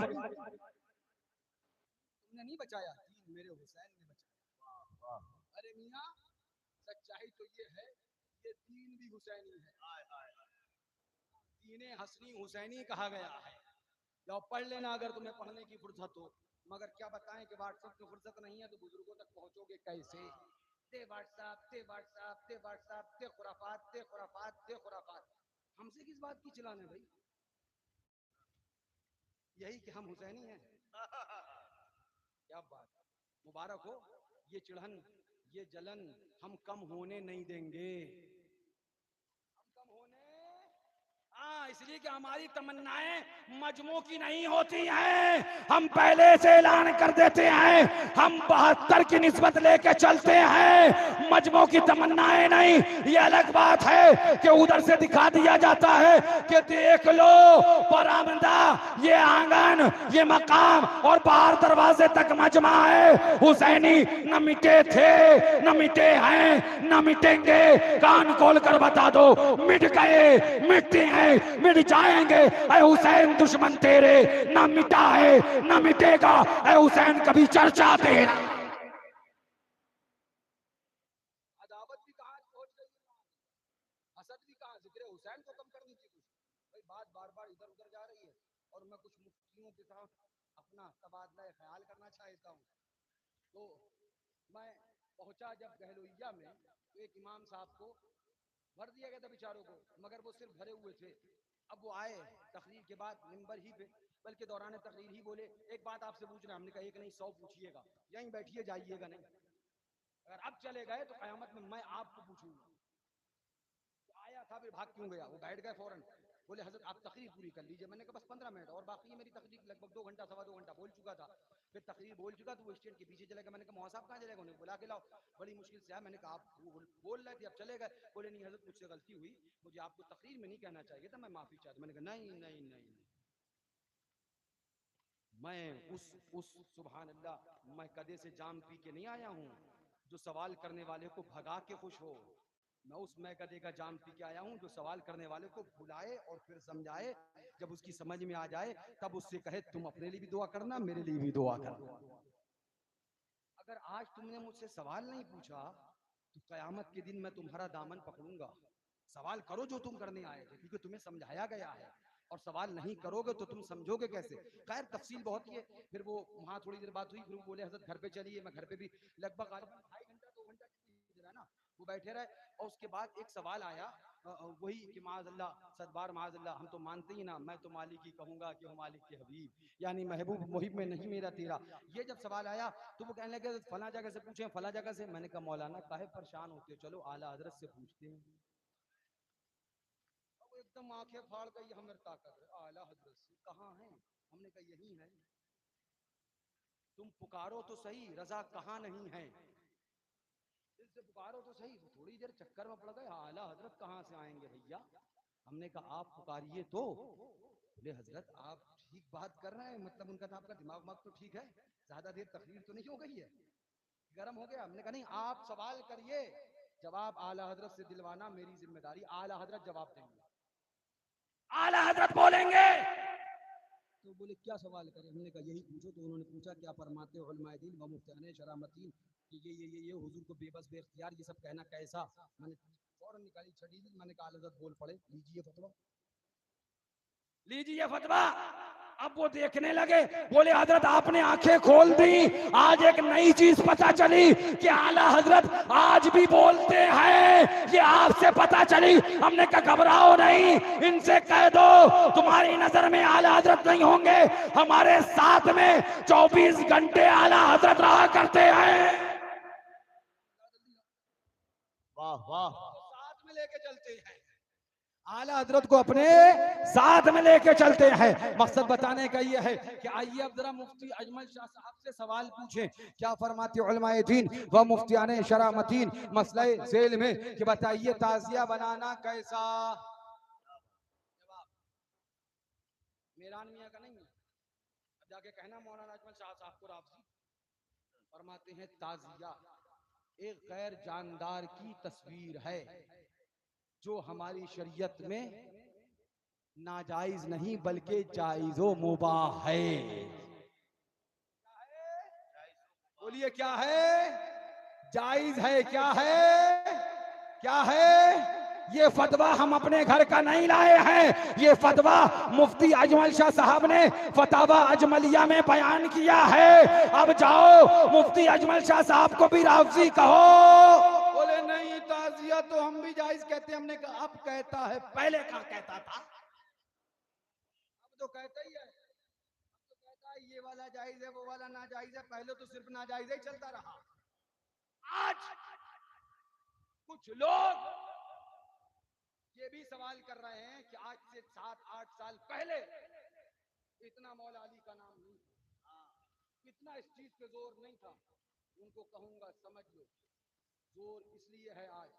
तुमने नहीं बचाया, मेरे हुसैन ने बचाया। अरे मियां, सच्चाई तो ये है, ये दीन भी हुसैनी है। दीने हसनी हुसैनी कहा गया है। जाओ पढ़ लेना अगर तुम्हें पढ़ने की फुर्सत हो, मगर क्या बताएं कि व्हाट्सएप की फुर्सत नहीं है तो बुजुर्गों तक पहुंचोगे कैसे? ते व्हाट्सएप, ते व्हाट्सएप, ते व्हाट्सएप, ते खुराफात, ते खुराफात, ते खुराफात। हमसे किस बात की चिल्लाने भाई? यही कि हम हुसैनी हैं। क्या बात, मुबारक हो। ये चिढ़न, ये जलन हम कम होने नहीं देंगे। हम कम होने, हाँ, इसलिए कि हमारी तमन्नाएं मजमू की नहीं होती हैं। हम पहले से ऐलान कर देते हैं, हम 72 की निस्बत लेके चलते हैं, मजमू की तमन्नाएं नहीं। ये अलग बात है कि उधर से दिखा दिया जाता है कि देख लो बरामदा, ये आंगन, ये मकाम, और बाहर दरवाजे तक मजमा है। हुसैनी न मिटे थे, न मिटे हैं, न मिटेंगे। कान खोल कर बता दो, मिट गए, मिटते हैं, मिट जाएंगे। ऐ हुसैन दुश्मन तेरे न मिटा है, न मिटेगा। ऐ हुसैन कभी चर्चा तेरा। अदावत भी कहां पहुंच गई, हसद भी कहां। जिक्र हुसैन को कम करनी थी कुछ भाई। बात बार बार इधर उधर जा रही है, और मैं कुछ मुफ्तियों के साथ अपना तबादला ख्याल करना चाहता हूँ। तो मैं पहुंचा जब गहलोइया में, तो एक इमाम साहब को भर दिया गया था बेचारों को, मगर वो सिर्फ भरे हुए थे। अब वो आए तकरीर के बाद मिंबर ही पे, बल्कि दौरान तकरीर ही बोले, एक बात आपसे पूछना। हमने कहा एक नहीं 100 पूछिएगा, यहीं बैठिए जाइएगा नहीं। अगर अब चले गए तो कयामत में मैं आपको पूछूंगा। तो आया था, फिर भाग क्यों गया? वो बैठ गए फौरन। बोले हजरत आप तकरीर पूरी कर लीजिए। मैंने कहा बस 15 मिनट और बाकी है मेरी तकरीर, लगभग 2 घंटा सवा 2 घंटा बोल चुका था। फिर तकरीर बोल चुका तो वो स्टेज के पीछे चले गए। मैंने कहा मौसा साहब कहाँ चले गए? उन्हें बुला के लाओ, बड़ी मुश्किल से आया। मैंने कहा आप बोल रहे थे अब चले गए? बोले नहीं हजरत मुझसे गलती हुई, मुझे आपको तकरीर में नहीं कहना चाहिए था, मैं माफी चाहता। मैंने कहा नहीं नहीं नहीं, मैं उस सुभान अल्लाह, मैं कदे से जाम पी के नहीं आया हूँ जो सवाल करने वाले को भगा के खुश हो। मैं उस मैं कदे का जाम पी के आया हूँ जो सवाल करने वाले को बुलाए और फिर समझाए। जब उसकी समझ में आ जाए तब उससे कहे तुम अपने लिए भी दुआ करना, मेरे लिए भी दुआ करना। अगर आज तुमने मुझसे सवाल नहीं पूछा तो कयामत के दिन मैं तुम्हारा दामन पकड़ूंगा। सवाल करो जो तुम करने आए थे, क्योंकि तुम्हें समझाया गया है। और सवाल नहीं करोगे तो तुम समझोगे कैसे? खैर तफसील बहुत ही है। फिर वो वहां थोड़ी देर बात हुई, फिर वो बोले हजरत घर पे चलिए। मैं घर पे भी लगभग 2.5 घंटा 2 घंटा ना वो बैठे रहे। और उसके बाद एक सवाल आया, वही कि माज़अल्लाह, सदबार माज़अल्लाह, हम तो मानते ही ना, मैं तो मालिक ही कहूंगा कि वो मालिक के हबीब, यानी महबूब मुहिब में नहीं मेरा तेरा। ये जब सवाल आया तो वो कहने लगे फला जगह से पूछे, फला जगह से। मैंने कहा मौलाना काहे परेशान होते हो, चलो आला हजरत से पूछते हैं। एकदम आंखें फाड़ गई, हमें ताकत आला हजरत से कहाँ है? हमने कहा यही है। तुम पुकारो तो सही, रजा कहाँ नहीं है? इससे पुकारो तो सही। तो थोड़ी देर चक्कर में पड़ गए, आला हजरत कहाँ से आएंगे भैया? हमने कहा आप पुकारिए तो। बोले हजरत आप ठीक बात कर रहे हैं, मतलब उनका था आपका दिमाग तो ठीक है, ज्यादा देर तकरीर तो नहीं हो गई है, गर्म हो गया? हमने कहा नहीं, आप सवाल करिए, जवाब आला हजरत से दिलवाना मेरी जिम्मेदारी। आला हजरत जवाब देंगे, आला हजरत बोलेंगे। तो बोले क्या सवाल करें? हमने कहा यही पूछो। तो उन्होंने पूछा क्या फरमाते हो उलमाए दीन व मुफ्ताने शरामतीन कि ये हुजूर को बेबस बेख्तियार ये सब कहना कैसा? मैंने फौरन निकाली छड़ी, मैंने कहा आला हजरत बोल पड़े, लीजिए फतवा, लीजिए फतवा। अब वो देखने लगे, बोले हजरत आपने आंखें खोल दी, आज एक नई चीज पता चली कि आला हजरत आज भी बोलते हैं, ये आपसे पता चली। हमने कहा घबराओ नहीं, इनसे कह दो तुम्हारी नजर में आला हजरत नहीं होंगे, हमारे साथ में 24 घंटे आला हजरत रहा करते हैं। वाह वाह, साथ में लेके चलते हैं। आला हजरत को अपने साथ में लेके चलते हैं। मकसद बताने का ये है कि आइए अब जरा मुफ्ती अजमल शाह साहब से सवाल पूछें, क्या फरमाते उलमाए दीन व मुफ्तियाने शरा मतीन मसला झेल में कि बताइए ताजिया बनाना कैसा। मेरान मियां का नहीं है, अब जाके कहना मौलाना अजमल शाह साहब को राफजी फरमाते हैं ताजिया एक गैर जानदार की तस्वीर है जो हमारी शरीयत में नाजायज नहीं बल्कि जायज़ो मुबाह है। बोलिए क्या है? जायज है। क्या है? क्या है? ये फतवा हम अपने घर का नहीं लाए हैं, ये फतवा मुफ्ती अजमल शाह साहब ने फतावा अजमलिया में बयान किया है। अब जाओ मुफ्ती अजमल शाह साहब को भी राफजी कहो। बोले नहीं ताजिया तो हम भी जायज कहते हैं। हमने कहा अब कहता है, पहले कहाँ कहता था? अब तो कहता ही है, अब तो कहता है ये वाला जायज है वो वाला नाजायज है। पहले तो सिर्फ नाजायज ही चलता रहा। आज कुछ लोग ये भी सवाल कर रहे हैं कि आज से 7-8 साल पहले इतना मौला अली का नाम नहीं था, इतना इस चीज पे जोर नहीं था। उनको कहूंगा समझ लो, जोर इसलिए है आज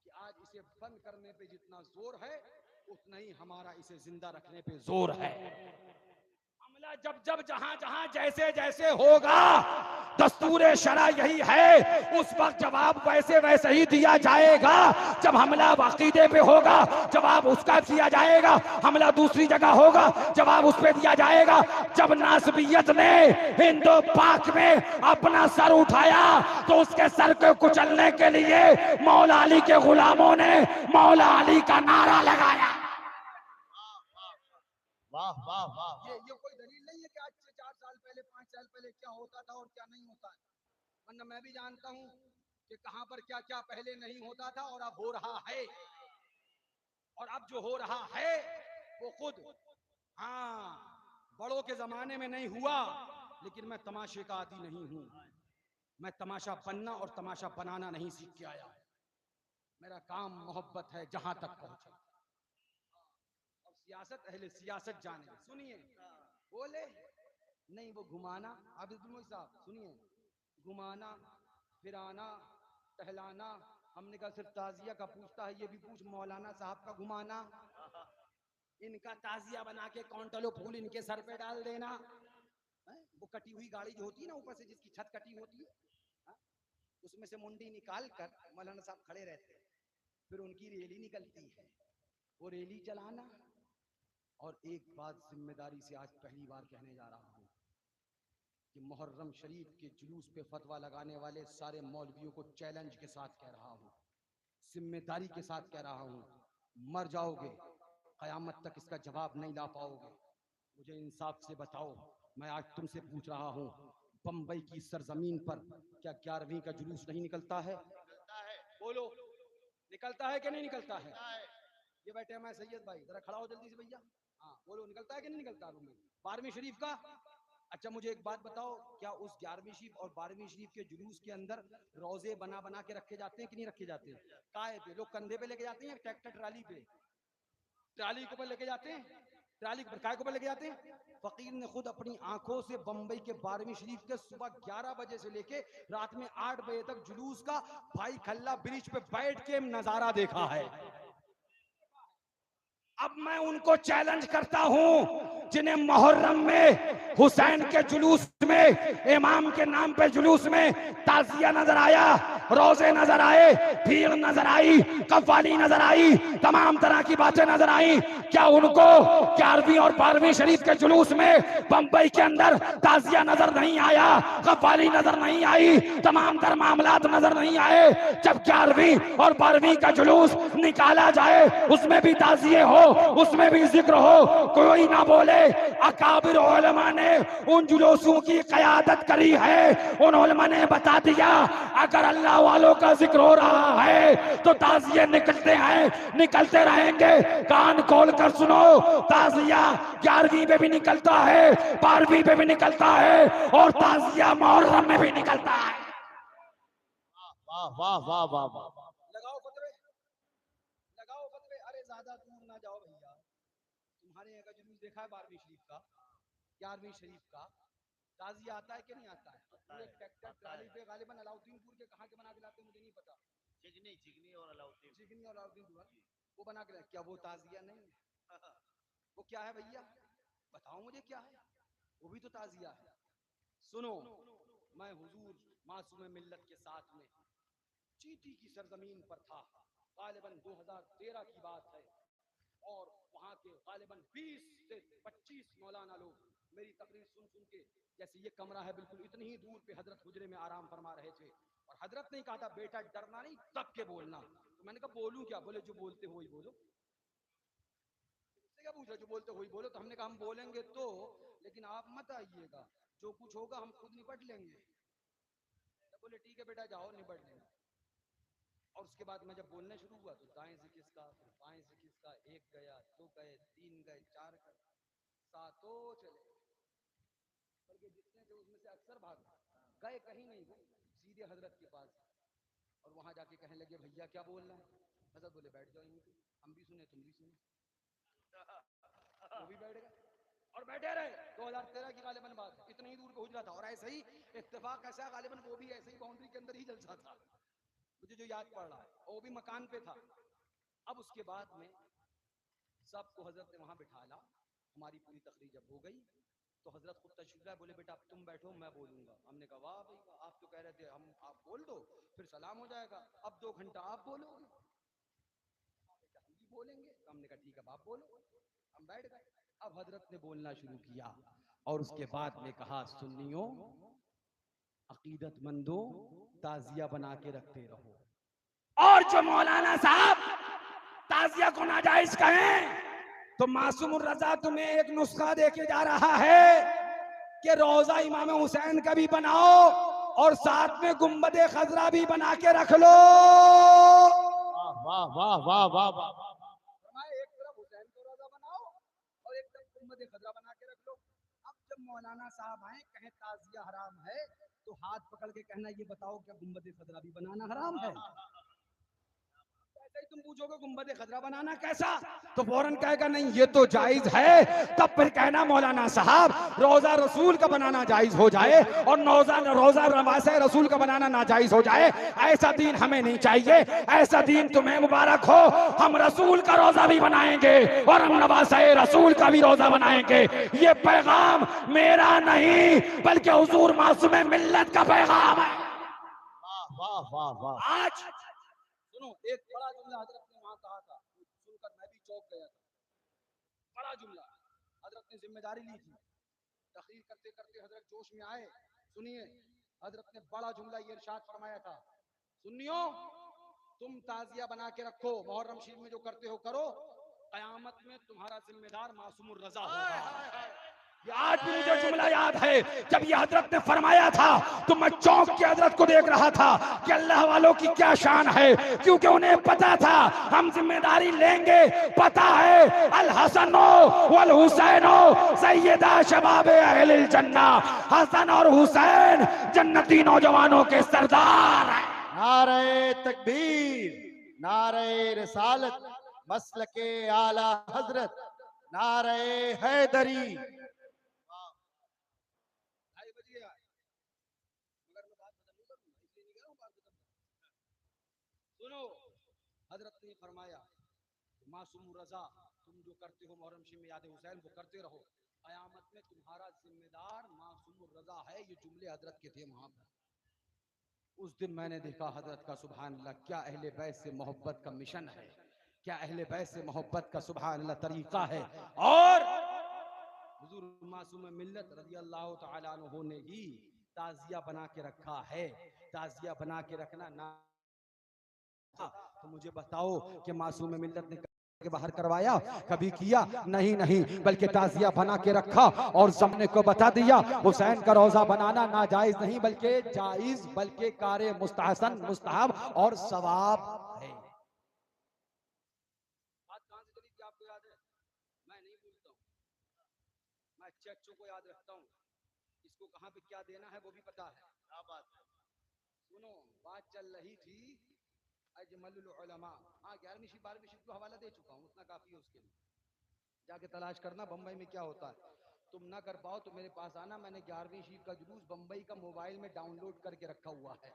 कि आज इसे बंद करने पे जितना जोर है उतना ही हमारा इसे जिंदा रखने पे जोर है। हमला जब जब जहां जहां जैसे जैसे होगा, दस्तूरे शरा यही है, उस वक्त जवाब वैसे वैसे ही दिया जाएगा। जब हमला अकीदे पे होगा जवाब उसका दिया जाएगा, हमला दूसरी जगह होगा जवाब उस पे दिया जाएगा। जब नासबियत ने हिंदू पाक में अपना सर उठाया तो उसके सर को कुचलने के लिए मौला अली के गुलामों ने मौला अली का नारा लगाया। वाह वाह वाह। ये कोई दलील नहीं है कि आज से 4 साल पहले 5 साल पहले क्या होता था और क्या नहीं होता है, वरना मैं भी जानता हूं कि कहां पर क्या क्या पहले नहीं होता था और अब हो रहा है। और अब जो हो रहा है वो खुद बड़ों के जमाने में नहीं हुआ, लेकिन मैं तमाशे का आदी नहीं हूं। मैं तमाशा बनना और तमाशा बनाना नहीं सीख के आया। मेरा काम मोहब्बत है जहां तक पहुंचा। और सियासत अहले सियासत जाने। सुनिए, बोले नहीं वो घुमाना, आबिदुल साहब सुनिए, घुमाना फिराना टहलाना, हमने कहा सिर्फ ताजिया का पूछता है, ये भी पूछ मौलाना साहब का घुमाना। इनका ताजिया बना के कौंटलो फूल इनके सर पे डाल देना। वो कटी हुई गाड़ी जो होती है ना ऊपर से, जिसकी छत कटी होती है, उसमें से मुंडी निकाल कर मौलाना साहब खड़े रहते हैं, फिर उनकी रैली निकलती है, वो रैली चलाना। और एक बात जिम्मेदारी से आज पहली बार कहने जा रहा हूं कि मुहर्रम शरीफ के जुलूस पे फतवा लगाने वाले सारे मौलवियों को चैलेंज के साथ कह रहा हूं, जिम्मेदारी के साथ कह रहा हूं, मर जाओगे, कयामत तक इसका जवाब नहीं ला पाओगे। मुझे इंसाफ से बताओ, मैं आज तुमसे पूछ रहा हूं, बंबई की सरजमीन पर क्या 11वीं का जुलूस नहीं निकलता है? बोलो, निकलता है कि नहीं निकलता है? ये बैठे हैं मैं सैयद भाई, जरा खड़ा हो जल्दी से भैया। हाँ बोलो, निकलता है कि नहीं निकलता? 12वीं शरीफ का। अच्छा मुझे एक बात बताओ, क्या उस 11वीं शरीफ और 12वीं शरीफ के जुलूस के अंदर रोजे बना बना के रखे जाते हैं कि नहीं रखे जाते हैं? काहे पे? लोग कंधे पे लेके जाते हैं, ट्रैक्टर ट्राली पे, ट्राली के ऊपर लेके जाते हैं, ट्राली पर काय के ऊपर लेके जाते हैं? फकीर ने खुद अपनी आंखों से बंबई के 12वीं शरीफ के सुबह 11 बजे से लेके रात में 8 बजे तक जुलूस का भाई खल्ला ब्रिज पे बैठ के नजारा देखा है। अब मैं उनको चैलेंज करता हूं जिन्हें मुहर्रम में हुसैन के जुलूस में, इमाम के नाम पे जुलूस में ताजिया नजर आया, रोजे नजर आए, भीड़ नजर आई, कव्वाली नजर आई, तमाम तरह की बातें नजर आई, क्या उनको 11वीं और 12वीं शरीफ के जुलूस में बंबई के अंदर ताजिया नजर नहीं आया, कव्वाली नजर नहीं आई, तमाम तरह मामलात नजर नहीं आए? जब 11वीं और 12वीं का जुलूस निकाला जाए उसमें भी ताजिए हो, उसमें भी जिक्र हो, कोई ना बोले। अकाबिर उलमा ने उन जुलूसों की क़यादत करी है। उन उलमा ने बता दिया अगर अल्लाह वालों का जिक्र हो रहा है तो ताजिए निकलते हैं, निकलते रहेंगे। कान खोल कर सुनो, ताजिया 11वीं पे भी निकलता है, 12वीं पे भी निकलता है और ताजिया मुहर्रम में भी निकलता है। वाह वाह वाह वाह वाह। लगाओ फतवे, लगाओ फतवे। अरे ज्यादा दूर ना तुम्हारे यहाँ का जुलूस देखा है 12वीं शरीफ का, 11वीं शरीफ का, ताजिया आता है कि नहीं आता है? पूरे ट्रैक्टर ट्राली पे गालिबन अलाउद्दीनपुर के कहाँ के बना के लाते हैं मुझे नहीं पता, चिकनी और अलाउद्दीन वो बना के लाते, क्या वो ताजिया नहीं है? वो क्या है भैया, बताओ मुझे क्या है? वो भी तो ताजिया है। सुनो, मैं हुजूर मासूम मिल्लत के साथ में चीटी की सरजमीन पर था, गालिबन 2013 की बात है, और वहां के गालिबन 20 से 25 मौलाना लोग मेरी तकरीर सुन सुन के, जैसे ये कमरा है बिल्कुल इतनी ही दूर पे हजरत हुजरे में आराम फरमा रहे थे, और हजरत ने कहा था बेटा डरना नहीं, दब के बोलना। तो मैंने कहा बोलूं क्या? बोले जो बोलते हो वही बोलो। क्या पूछ रहे, जो बोलते हो वही बोलो। तो हमने कहा हम बोलेंगे तो, लेकिन आप मत आइएगा, जो कुछ होगा हम खुद निपट लेंगे। तो बोले ठीक है बेटा जाओ निपट लेंगे। और उसके बाद मैं जब बोलना शुरू हुआ तो दाएं से किसका, फिर बाएं से किसका, एक गया, दो गए, तीन गए, चार गए, सातों चले, बल्कि जितने थे उसमें से अक्सर भाग गए, कहीं नहीं, वो सीधे हजरत के पास, और वहां जाके कहने लगे भैया क्या बोलना है? हजरत बोले बैठ जाओ यहीं पे, हम भी सुने तुम भी सुने, वो भी बैठ गए और बैठे रहे। 2013 की गालिबन बात, इतनी ही दूर पे हुजरा था, और ऐसे ही इत्तेफाक ऐसा गालिबन वो भी ऐसे ही बाउंड्री के अंदर ही जलसा था, मुझे जो याद पड़ रहा है, वो भी मकान पे था। अब उसके बाद में सबको हजरत ने वहां बिठा ला, हमारी पूरी तकरीर जब हो गई तो हजरत खुद तशरीफ लाए, बोले बेटा अब तुम बैठो मैं बोलूंगा। हमने कहा वाह भाई वाह, आप तो कह रहे थे हम आप बोल दो फिर सलाम हो जाएगा, अब 2 घंटा आप बोलोगे, हम भी बोलेंगे। तो हमने कहा ठीक है आप बोलो, हम बैठ गए। अब हजरत ने बोलना शुरू किया, और उसके बाद में कहा सुन्नियों, अकीदतमंदों, ताजिया बना के रखते रहो। और जो मौलाना साहब ताजिया को नाजायज कहें तो मासूम रजा तुम्हें एक नुस्खा देके जा रहा है कि रोजा इमाम हुसैन का भी बनाओ और साथ में गुम्बदे खजरा भी बना के रख लो। वाह वाह वाह वाह वाह। एक तरफ हुसैन को रोजा बनाओ और एक तरफ गुम्बदे खजरा बना के रख लो। अब जब मौलाना साहब आए कहें ताजिया हराम है, तो हाथ पकड़ के कहना ये बताओ क्या गुम्बदे खजरा भी बनाना हराम है? तुम पूछोगे गुम्बदे खजरा बनाना कैसा, तो फौरन कहेगा नहीं ये तो जायज है। तब फिर कहना मौलाना साहब रोजा रसूल का बनाना जायज हो जाए और रोजा नवासे रसूल का बनाना नाजायज हो जाए, ऐसा दीन हमें नहीं चाहिए। ऐसा दीन तुम्हें मुबारक हो, हम रसूल का रोजा भी बनाएंगे और हम नवासे रसूल का भी रोजा बनाएंगे। ये पैगाम मेरा नहीं बल्कि हुजूर मासूम मिल्लत का पैगाम है। वाह वाह वाह। आज सुनो, एक बड़ा जुमला हजरत ने वहां कहा था, सुनकर मैं भी चौंक गया था। बड़ा जुमला, हजरत ने जिम्मेदारी ली थी, तकरीर करते करते हजरत जोश में आए। सुनिए, हजरत ने बड़ा जुमला ये इरशाद फरमाया था, सुन्नियों तुम ताजिया बना के रखो, मुहर्रम शरीफ में जो करते हो करो, कयामत में तुम्हारा जिम्मेदार मासूमुर रजा होगा। आज भी मुझे जुमला याद है, जब ये हजरत ने फरमाया था तो मैं चौंक के हजरत को देख रहा था कि अल्लाह वालों की क्या शान है, क्योंकि उन्हें पता था हम जिम्मेदारी लेंगे। पता है अल हसनो वल हुसैनो सैयदा शबाबे अहलिल जन्ना, हसन और हुसैन जन्नती नौजवानों के सरदार हैं। नारे तकबीर, नारे रिसालत, मसलके आला हजरत, नारे हैदरी। सुनो, हजरत ने फरमाया मासूम रजा तुम जो करते हो मुहर्रम शरीफ में याद हुसैन वो करते रहो, कयामत में तुम्हारा जिम्मेदार मासूम रजा है। ये जुमले हजरत के थे वहां पर। उस दिन मैंने देखा हजरत का सुभान अल्लाह, क्या अहले बैत से मोहब्बत का मिशन है, क्या अहले बैत से मोहब्बत का सुभान अल्लाह तरीका है। और हुजूर मासूम मिल्लत रज़ी अल्लाह तआला अन्हु ने ही ताजिया बना के रखा है। ताजिया बना के रखना ना, तो मुझे बताओ कि मासूम मिल्लत ने के बाहर करवाया? कभी किया? नहीं नहीं, बल्कि ताजिया बना के रखा और सबने को बता दिया हुसैन का रोजा बनाना नाजायज नहीं बल्कि जायज, बल्कि कारे मुस्तहसन मुस्तहब और सवाब है। बात कहां से चली थी आपको याद है? मैं नहीं भूलता हूं, मैं अच्छे को याद रखता हूं, इसको कहां पे क्या देना है वो भी पता है। क्या बात है? सुनो, बात चल रही थी अजमलुल उलमा। हाँ, 11वीं 12वीं शिफ्ट को हवाला दे चुका हूँ, उतना काफी है उसके लिए। जाके तलाश करना बम्बई में क्या होता है। तुम ना कर पाओ तो मेरे पास आना, मैंने 11वीं शीट का जुलूस बम्बई का मोबाइल में डाउनलोड करके रखा हुआ है।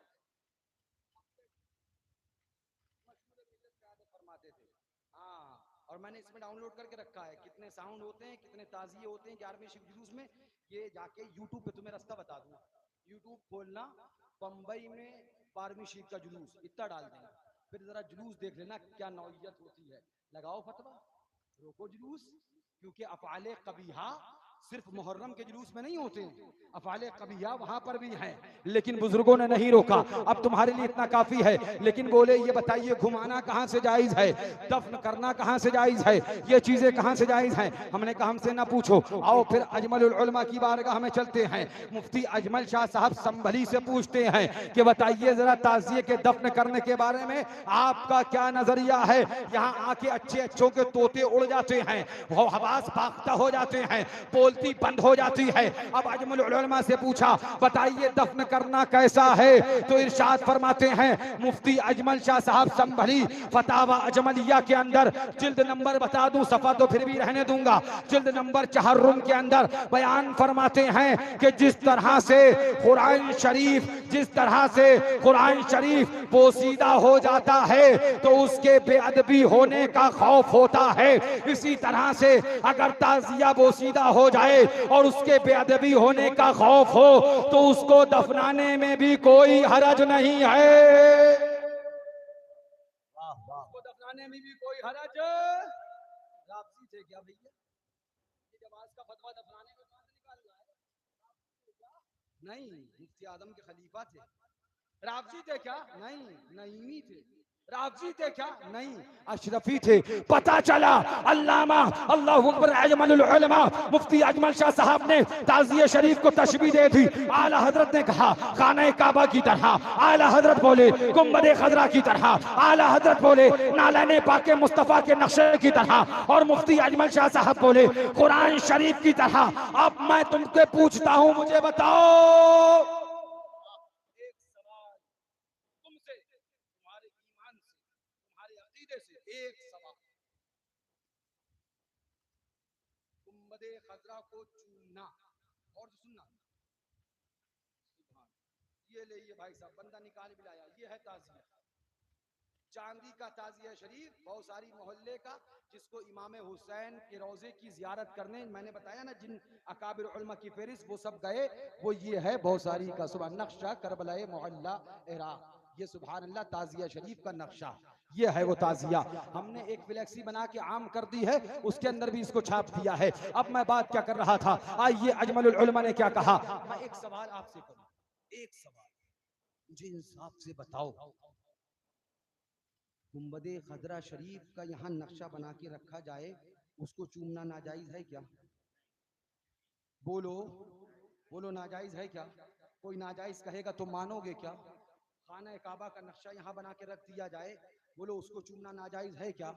फरमाते थे हाँ, और मैंने इसमें डाउनलोड करके रखा है कितने साउंड होते हैं, कितने ताजिए होते हैं 11वीं शीट जुलूस में। ये जाके यूट्यूब पे तुम्हें रास्ता बता दूं, यूट्यूब खोलना, बम्बई में 12वीं शीट का जुलूस इतना डाल देना, फिर जरा जुलूस देख लेना क्या नौइयत होती है। लगाओ फतवा, रोको जुलूस, क्योंकि अफआले कबीहा सिर्फ मुहर्रम के जुलूस में नहीं होते हैं, अफआले कबीहा वहां पर भी हैं, लेकिन बुजुर्गों ने नहीं रोका। अब तुम्हारे लिए इतना काफी है, लेकिन बोले ये बताइए घुमाना कहां से जायज है, दफन करना कहां से जायज है, ये चीजें कहां से जायज हैं। हमने कहा हमसे ना पूछो, आओ फिर अजमलुल उलमा की बारगाह में चलते हैं। मुफ्ती अजमल शाह साहब संभली से पूछते हैं कि बताइए जरा ताजिए के दफन करने के बारे में आपका क्या नजरिया है। यहाँ आके अच्छे अच्छों के तोते उड़ जाते हैं, वो हवास पाख्ता हो जाते हैं, बोलती बंद हो जाती है। अब अजमल उलमा से पूछा बताइए दफन करना कैसा है, तो इरशाद फरमाते हैं मुफ्ती अजमल शाह साहब संभली फतावा अजमलिया के अंदर, जिल्द नंबर बता दूं, सफा तो फिर भी रहने दूंगा, जिल्द नंबर 4 के अंदर बयान फरमाते हैं कि जिस तरह से कुरान शरीफ पोसीदा हो जाता है तो उसके बेअदबी होने का खौफ होता है, इसी तरह से अगर ताजिया पोसीदा हो जाए और उसके बेअदबी होने का खौफ हो तो उसको दफनाने में भी कोई हरज नहीं है। उसको दफनाने में भी कोई हरज राबसी थे क्या भैया? ये जवाज का फतवा दफनाने में कहां से निकाल रहा है? नहीं, मुफ्ती आजम के खलीफा थे। राबसी थे क्या? नहीं, नईमी थे। राबसी थे क्या? नहीं, अशरफी थे। पता चला अल्लामा अल्लाहु अकबर अजमलुल उलमा मुफ्ती अजमल शाह साहब ने ताज़िया शरीफ को तशबीह दे दी। आला हजरत ने कहा खाने काबा की तरह, आला हजरत बोले गुंबदे खजरा की तरह, आला हजरत बोले नालाने पाके मुस्तफा के नक्शे की तरह, और मुफ्ती अजमल शाह साहब बोले कुरान शरीफ की तरह। अब मैं तुमसे पूछता हूं, मुझे बताओ एक सवाल, गुंबदे खजरा को चूमना और सुनना, ये ले ये भाई साहब बंदा निकाल भी लाया, ये है ताजिया, चांदी का ताजिया शरीफ, बहुत सारी मोहल्ले का, जिसको इमाम हुसैन के रोजे की जियारत करने, मैंने बताया ना जिन अकाबिर उलमा की फेरिस्त वो सब गए, वो ये है बहुत सारी का सुबह नक्शा करबलाए मोहल्ला इराक, ये सुभान अल्लाह ताजिया शरीफ का नक्शा, ये है वो ताजिया। हमने एक फ्लेक्सी बना के आम कर दी है, उसके अंदर भी इसको छाप दिया है। अब मैं बात क्या कर रहा था, आइए अजमलुल उलमा ने क्या कहा। मैं एक सवाल आपसे करूं, एक सवाल, मुझे इंसाफ से बताओ, गुंबदे खजरा शरीफ का यहाँ नक्शा बना के रखा जाए, उसको चूमना नाजायज है क्या? बोलो बोलो, नाजायज है क्या? कोई नाजायज कहेगा तो मानोगे क्या? खाना काबा का नक्शा यहाँ बना के रख दिया जाए, बोलो उसको चूमना नाजायज है क्या?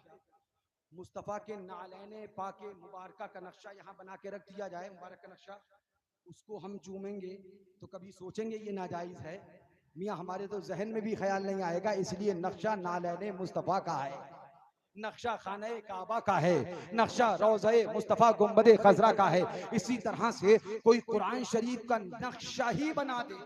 मुस्तफ़ा के नालैने पाके मुबारका का नक्शा यहाँ बना के रख दिया जाए, मुबारक का नक्शा, उसको हम चूमेंगे तो कभी सोचेंगे ये नाजायज है? मियाँ हमारे तो जहन में भी ख्याल नहीं आएगा, इसलिए नक्शा नालैने मुस्तफ़ा का है, नक्शा खाने काबा का है, नक्शा रोज़े मुस्तफ़ा गुंबदे खजरा का है। इसी तरह से कोई कुरान शरीफ का नक्शा ही बना दे,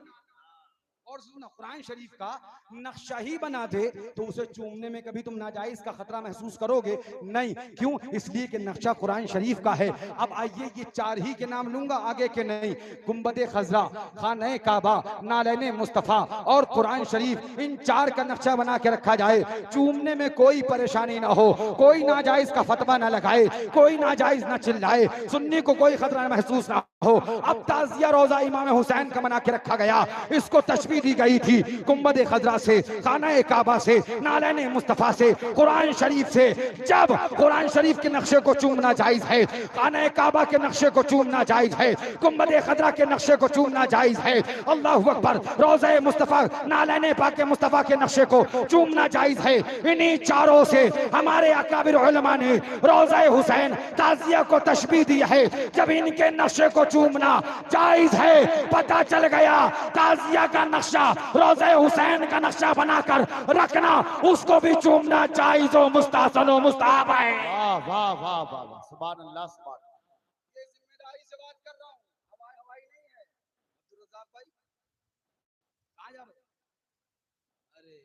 और सुना कुरान शरीफ का नक्शा ही बना दे, तो उसे चूमने में कभी तुम नाजायज का खतरा महसूस करोगे? नहीं। क्यों? इसलिए कि नक्शा कुरान शरीफ का है। अब आइए ये 4 ही के नाम लूंगा, आगे के नहीं, गुंबदे खजरा, खाने काबा, नालैने मुस्तफ़ा और कुरान शरीफ, इन 4 का नक्शा बना के रखा जाए, चूमने में कोई परेशानी ना हो, कोई नाजायज का फतवा ना लगाए, कोई नाजायज ना चिल्लाए, सुन्नी को कोई खतरा महसूस ना हो। अब ताजिया रोजा इमाम हुसैन का बना के रखा गया, इसको तशबीह दी गई थी गुंबदे खजरा से, खाना काबा से, नालैने मुस्तफा से, कुरान शरीफ से। जब कुरान शरीफ के नक्शे को चूमना जायज है, खाना काबा के नक्शे को चूमना जायज है, गुंबदे खजरा के नक्शे को चूमना जायज है, अल्लाहु अकबर, रोज़े मुस्तफा, नालैने पाक मुस्तफा के नक्शे को चूमना जायज है। इन्हीं 4 से हमारे अकाबिर उलमा ने रोज़े हुसैन ताजिया को तशबीह दी है। जब इनके नक्शे को चूमना जायज है, पता चल गया ताजिया का नक्शा रोज़े हुसैन का नक्शा बनाकर रखना, उसको भी चूमना जायज व मुस्तहसन व मुस्तहब है। वाह वाह वाह वाह, सुभान अल्लाह सुभान। ये जिम्मेदारी से बात कर रहा हूँ, हवाई हवाई नहीं है। अब्दुल रज़ाक भाई कहाँ जा रहे हो? अरे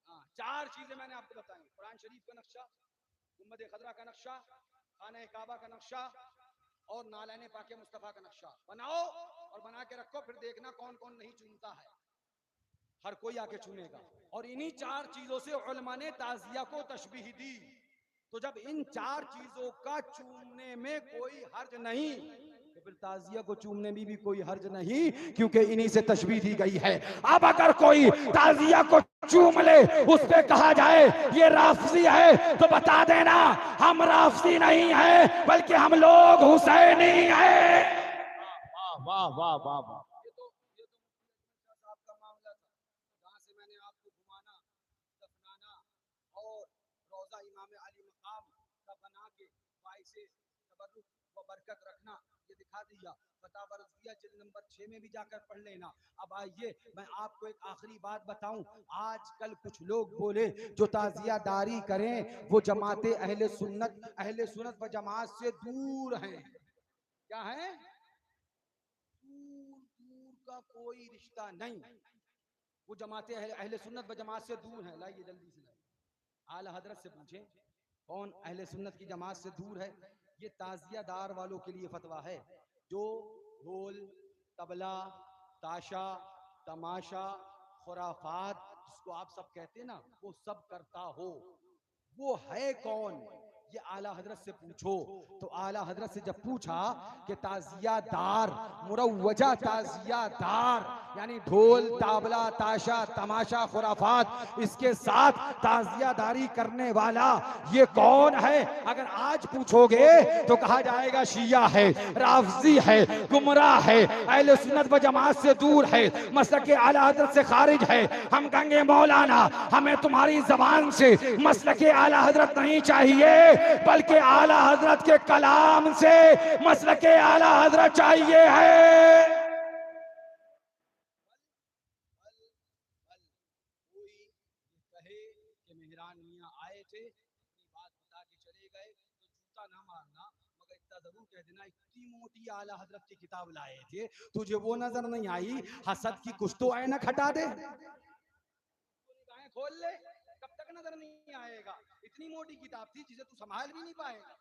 हाँ, चार चीजें मैंने आपको बताई। कुरान शरीफ का नक्शा, गुम्बद खदरा का नक्शा, खाने काबा का नक्शा और नालैन पाके मुस्तफा का नक्शा बनाओ और बना के रखो, फिर देखना कौन कौन नहीं चुनता है। हर कोई आके चुनेगा। और इन्हीं चार चीजों से उलमा ने ताजिया को तशबीह दी। तो जब इन चार चीजों का चूमने में कोई हर्ज नहीं, तो फिर ताजिया को चूमने में भी कोई हर्ज नहीं, क्योंकि इन्हीं से तशबीह दी गई है। अब अगर कोई ताजिया को चूम ले, उस पे कहा जाए ये राफजी है, तो बता देना हम राफजी नहीं है, बल्कि हम लोग हुसैनी हैं। वाह वाह वाह वाह वाह। ये तो साहब का मामला था, जहाँ से मैंने आपको घुमाना, दफनाना और रोजा इमाम अली मकाम का बना के बाइसे तबर्रुक व बरकत रखना ये दिखा दिया। फतावा रज़विया जिल्द नंबर 6 में भी जाकर पढ़ लेना। अब आइए मैं आपको एक आखिरी बात बताऊं। आजकल कुछ लोग बोले जो ताजियादारी करें वो जमाते अहले सुन्नत व जमात से दूर हैं। क्या है? दूर दूर का कोई रिश्ता नहीं, वो जमाते अहले सुन्नत व जमात से दूर है। लाइए जल्दी से लाइए, आला हजरत से पूछें कौन अहले सुन्नत की जमात से दूर है। ये ताजियादार वालों के लिए फतवा है जो ढोल, तबला, ताशा, तमाशा, खुराफात जिसको आप सब कहते हैं ना, वो सब करता हो। वो है कौन? ये आला हजरत से पूछो। तो आला हजरत से जब पूछा कि ताजियादार, मुरव्वजा ताजियादार यानी ढोल, ताबला, ताशा, तमाशा, खुराफात, इसके साथ ताजियादारी करने वाला ये कौन है? अगर आज पूछोगे तो कहा जाएगा शिया है, राफजी है, गुमराह है, अहले सुन्नत व जमात से दूर है, मसलक के आला हजरत से खारिज है। हम कहेंगे मौलाना हमें तुम्हारी जबान से मसलक के आला हजरत नहीं चाहिए, बल्कि आला हजरत के कलाम से मसलक के आला हजरत चाहिए है। कोई कहे कि मेहरान मियाँ आए थे, अपनी बात बता के चले गए, तो जूता ना मारना, मगर इतना जरूर कह देना इतनी मोटी आला हजरत की किताब लाए थे, तुझे वो नजर नहीं आई? हसद की कुछ तो ऐनक हटा दे, निगाहें खोल ले, कब तक नजर नहीं आएगा? इतनी मोटी किताब थी जिसे तू संभाल भी नहीं पाएगा।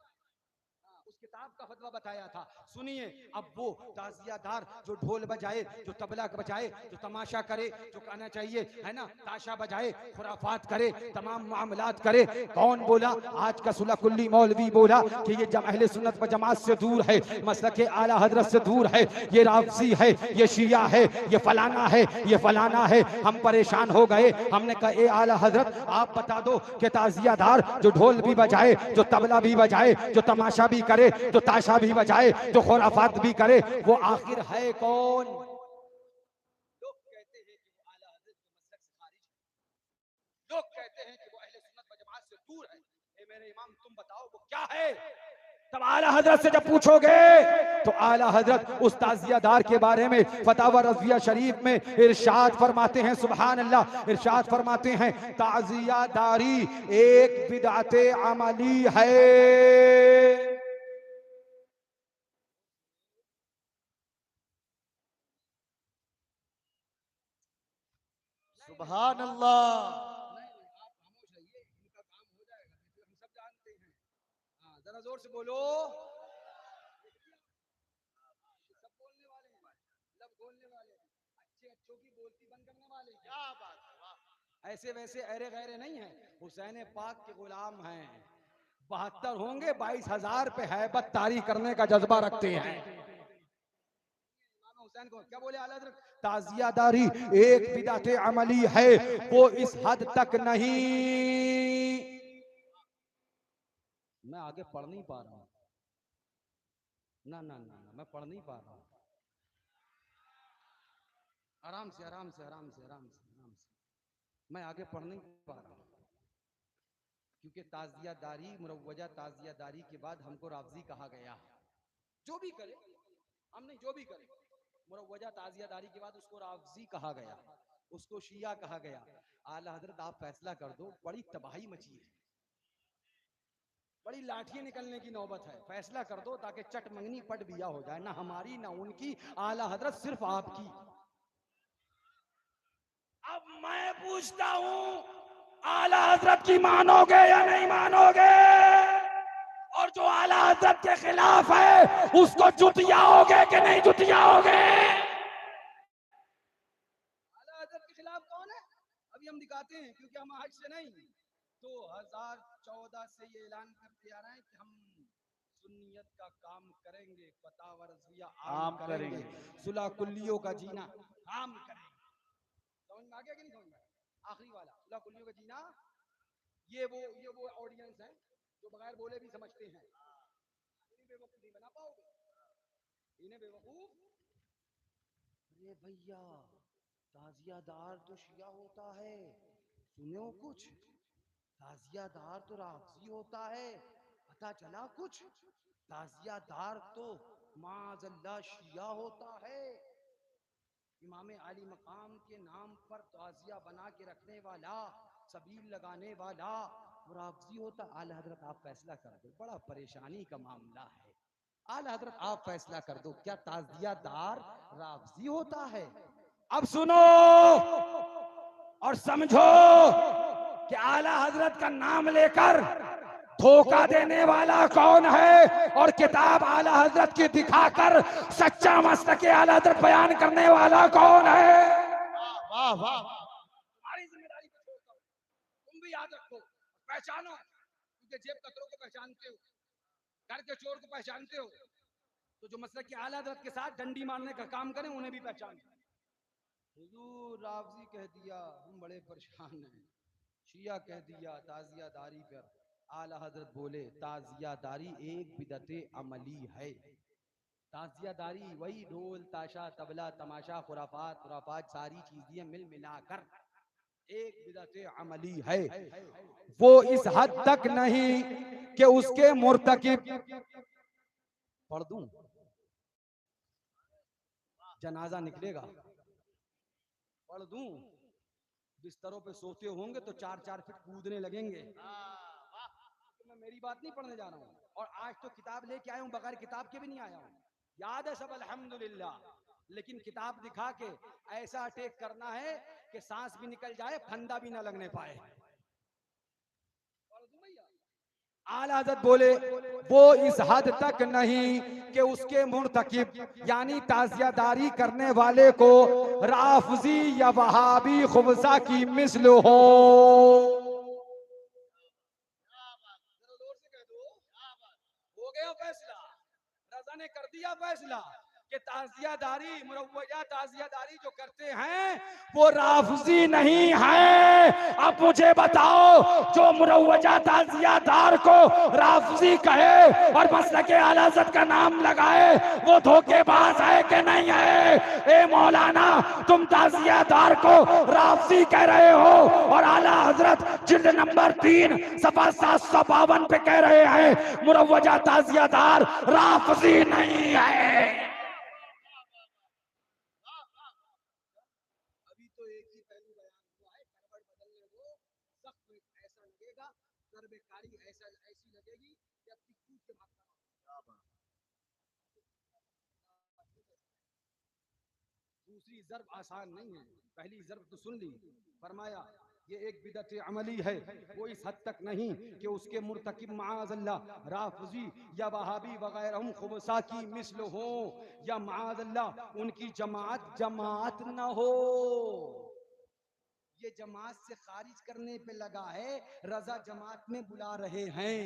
उस किताब का फतवा बताया था। सुनिए, अब वो ताजियादार जो ढोल बजाए, जो तबला बजाए, जो तमाशा करे, जो कहना चाहिए है ना, ताशा बजाए, खुराफात करे, तमाम मामलात करे, कौन बोला? आज का सुलह कुल्ली मौलवी बोला कि ये अहले सुन्नत व जमात से दूर है, मसलक के आला हजरत से दूर है, ये राफजी है, ये शिया है, ये फलाना है, ये फलाना है। हम परेशान हो गए। हमने कहा ए आला हजरत आप बता दो कि ताजियादार जो ढोल भी बजाए, जो तबला भी बजाए, जो तमाशा भी करे, जो ताशा भी बजाए, जो खुराफात भी करे, वो आखिर है कौन? लोग कहते हैं कि वो आला हजरत के मसलक से खारिज है, लोग कहते हैं कि वो अहले सुन्नत व जमात से दूर है। ए मेरे इमाम तुम बताओ वो क्या है? तब आला हजरत से जब पूछोगे तो आला हजरत उस ताजियादार के बारे में फतावा रज़विया शरीफ में इरशाद फरमाते हैं, सुभान अल्लाह, इरशाद फरमाते हैं ताजियादारी एक बिदअत अमली है। सुभान अल्लाह। आप खामोश रहिए, इनका काम हो जाएगा, हम सब जानते हैं। हाँ जरा जोर से बोलो। सब बोलने वाले हैं, लब खोलने वाले हैं, अच्छों की बोलती बंद करने वाले हैं। क्या बात है, वाह। ऐसे वैसे अरे गैरे नहीं है, हुसैन पाक के गुलाम हैं। 72 होंगे, 22,000 पे हैबत तारी करने का जज्बा रखते हैं। हुसैन को क्या बोले आला हज़रत? ताजियादारी एक बिदअत अमली है, वो इस हद तक नहीं। मैं आगे पढ़ नहीं पा रहा हूँ, ना ना ना ना, मैं पढ़ नहीं पा रहा हूँ। आराम से आराम से आराम से आराम से आराम से, मैं आगे पढ़ नहीं पा रहा हूँ, क्योंकि ताजियादारी, मुरव्वजा ताजियादारी के बाद हमको राफजी कहा गया। जो भी करे, हम नहीं, जो भी करे, मुरव्वजा ताजियादारी के बाद उसको राफजी कहा गया, उसको शिया कहा गया। आला हजरत आप फैसला कर दो, बड़ी तबाही मची है। बड़ी लाठी निकलने की नौबत है, फैसला कर दो ताकि चट मंगनी पट बिया हो जाए, ना हमारी ना उनकी, आला हजरत सिर्फ आपकी। अब मैं पूछता हूं, आला हजरत की मानोगे या नहीं मानोगे? और जो आला हजरत के खिलाफ है उसको जुटियाओगे कि नहीं जुटियाओगे? आला हजरत के खिलाफ कौन है? अभी हम दिखाते हैं, क्योंकि हम आज से नहीं 2014 से ये ऐलान करते आ रहे हैं कि हम सुन्नियत का काम करेंगे, फतवा रज़िया आम करेंगे, सुलह कुल्लियों का जीना आम करेंगे। समझ में आ गया कि नहीं समझ में? आखिरी वाला सुलह कुल्लियों का जीना, ये वो ऑडियंस है जो बगैर बोले भी समझते हैं। इन्हें बेवकूफ नहीं बना पाओगे, इन्हें बेवकूफ। अरे भैया, ताजियादार तो शिया होता है, सुने हो कुछ? ताजियादार तो राफ़ज़ी होता है, पता चला कुछ? ताजियादार तो माज़अल्लाह शिया होता है। इमाम आली मकाम के नाम पर ताजिया बना के रखने वाला, सबील लगाने वाला राफ़ज़ी होता। आला हजरत आप फैसला कर दो, बड़ा परेशानी का मामला है। आला हजरत आप फैसला कर दो, क्या ताजियादार राफ़ज़ी होता है? अब सुनो और समझो कि आला हजरत का नाम लेकर धोखा देने वाला कौन है, और किताब आला हजरत की दिखाकर सच्चा मसलक आला हजरत बयान करने वाला कौन है। वाह वाह, तुम्हारी जिम्मेदारी को छोड़ता हूं, तुम भी याद रखो, पहचानो, क्योंकि जेब कतरों को पहचानते हो, घर के चोर को पहचानते हो, तो जो मसलक की आला हजरत के साथ डंडी मारने का काम करें उन्हें भी पहचानो। हुजूर राफ़ज़ी कह दिया, हम बड़े परेशान हैं। शिया कह दिया ताजियादारी पर। आला हजरत बोले ताजियादारी एक बिदते अमली है। ताजियादारी वही ढोल ताशा तबला तमाशा खुराफात सारी चीजें मिल मिलाकर एक बिदते अमली है। वो इस हद तक नहीं कि उसके मुर्तकिब, पढ़ दूं, जनाजा निकलेगा, पढ़ दूं, बिस्तरों पे सोते होंगे तो 4-4 फीट कूदने लगेंगे। तो मैं मेरी बात नहीं पढ़ने जा रहा हूँ, और आज तो किताब लेके आया हूँ, बगैर किताब के भी नहीं आया हूँ। याद है सब अल्हम्दुलिल्लाह, लेकिन किताब दिखा के ऐसा अटैक करना है कि सांस भी निकल जाए, फंदा भी ना लगने पाए। पढ़ दूं भैया? आला हज़रत बोले वो इस हद तक नहीं कि उसके मुर्तकिब यानी ताजियादारी करने वाले को राफ़ज़ी या वहाबी खुबसा की मिस्ल हो। जोर से कह दो, हो गया फैसला, रज़ा ने कर दिया फैसला कि ताजियादारी, मुरव्वजा ताजियादारी जो करते हैं वो राफ़ज़ी नहीं है। अब मुझे बताओ, जो मुरव्वजा ताजियादार को राफ़ज़ी कहे और मसलक आला हज़रत का नाम लगाए, वो धोखेबाज है कि नहीं है? ए मौलाना, तुम ताजियादार को राफ़ज़ी कह रहे हो और आला हज़रत जिल्द नंबर 3 सफ़ा 752 पे कह रहे हैं मुरव्वजा ताजियादार राफ़ज़ी नहीं है। कारी ऐसी लगेगी कि अपनी कूद के भागता। दूसरी ज़र्ब आसान नहीं है, पहली ज़र्ब तो सुन ली। फरमाया ये एक बिदत अमली है, वो इस हद तक नहीं कि उसके मुर्तकिब माअज़ल्लाह राफ़ज़ी या वहाबी वगैरह खुबसा की मिस्ल हो, या माअज़ल्लाह उनकी जमात न हो। ये जमात से खारिज करने पे लगा है, रजा जमात में बुला रहे हैं।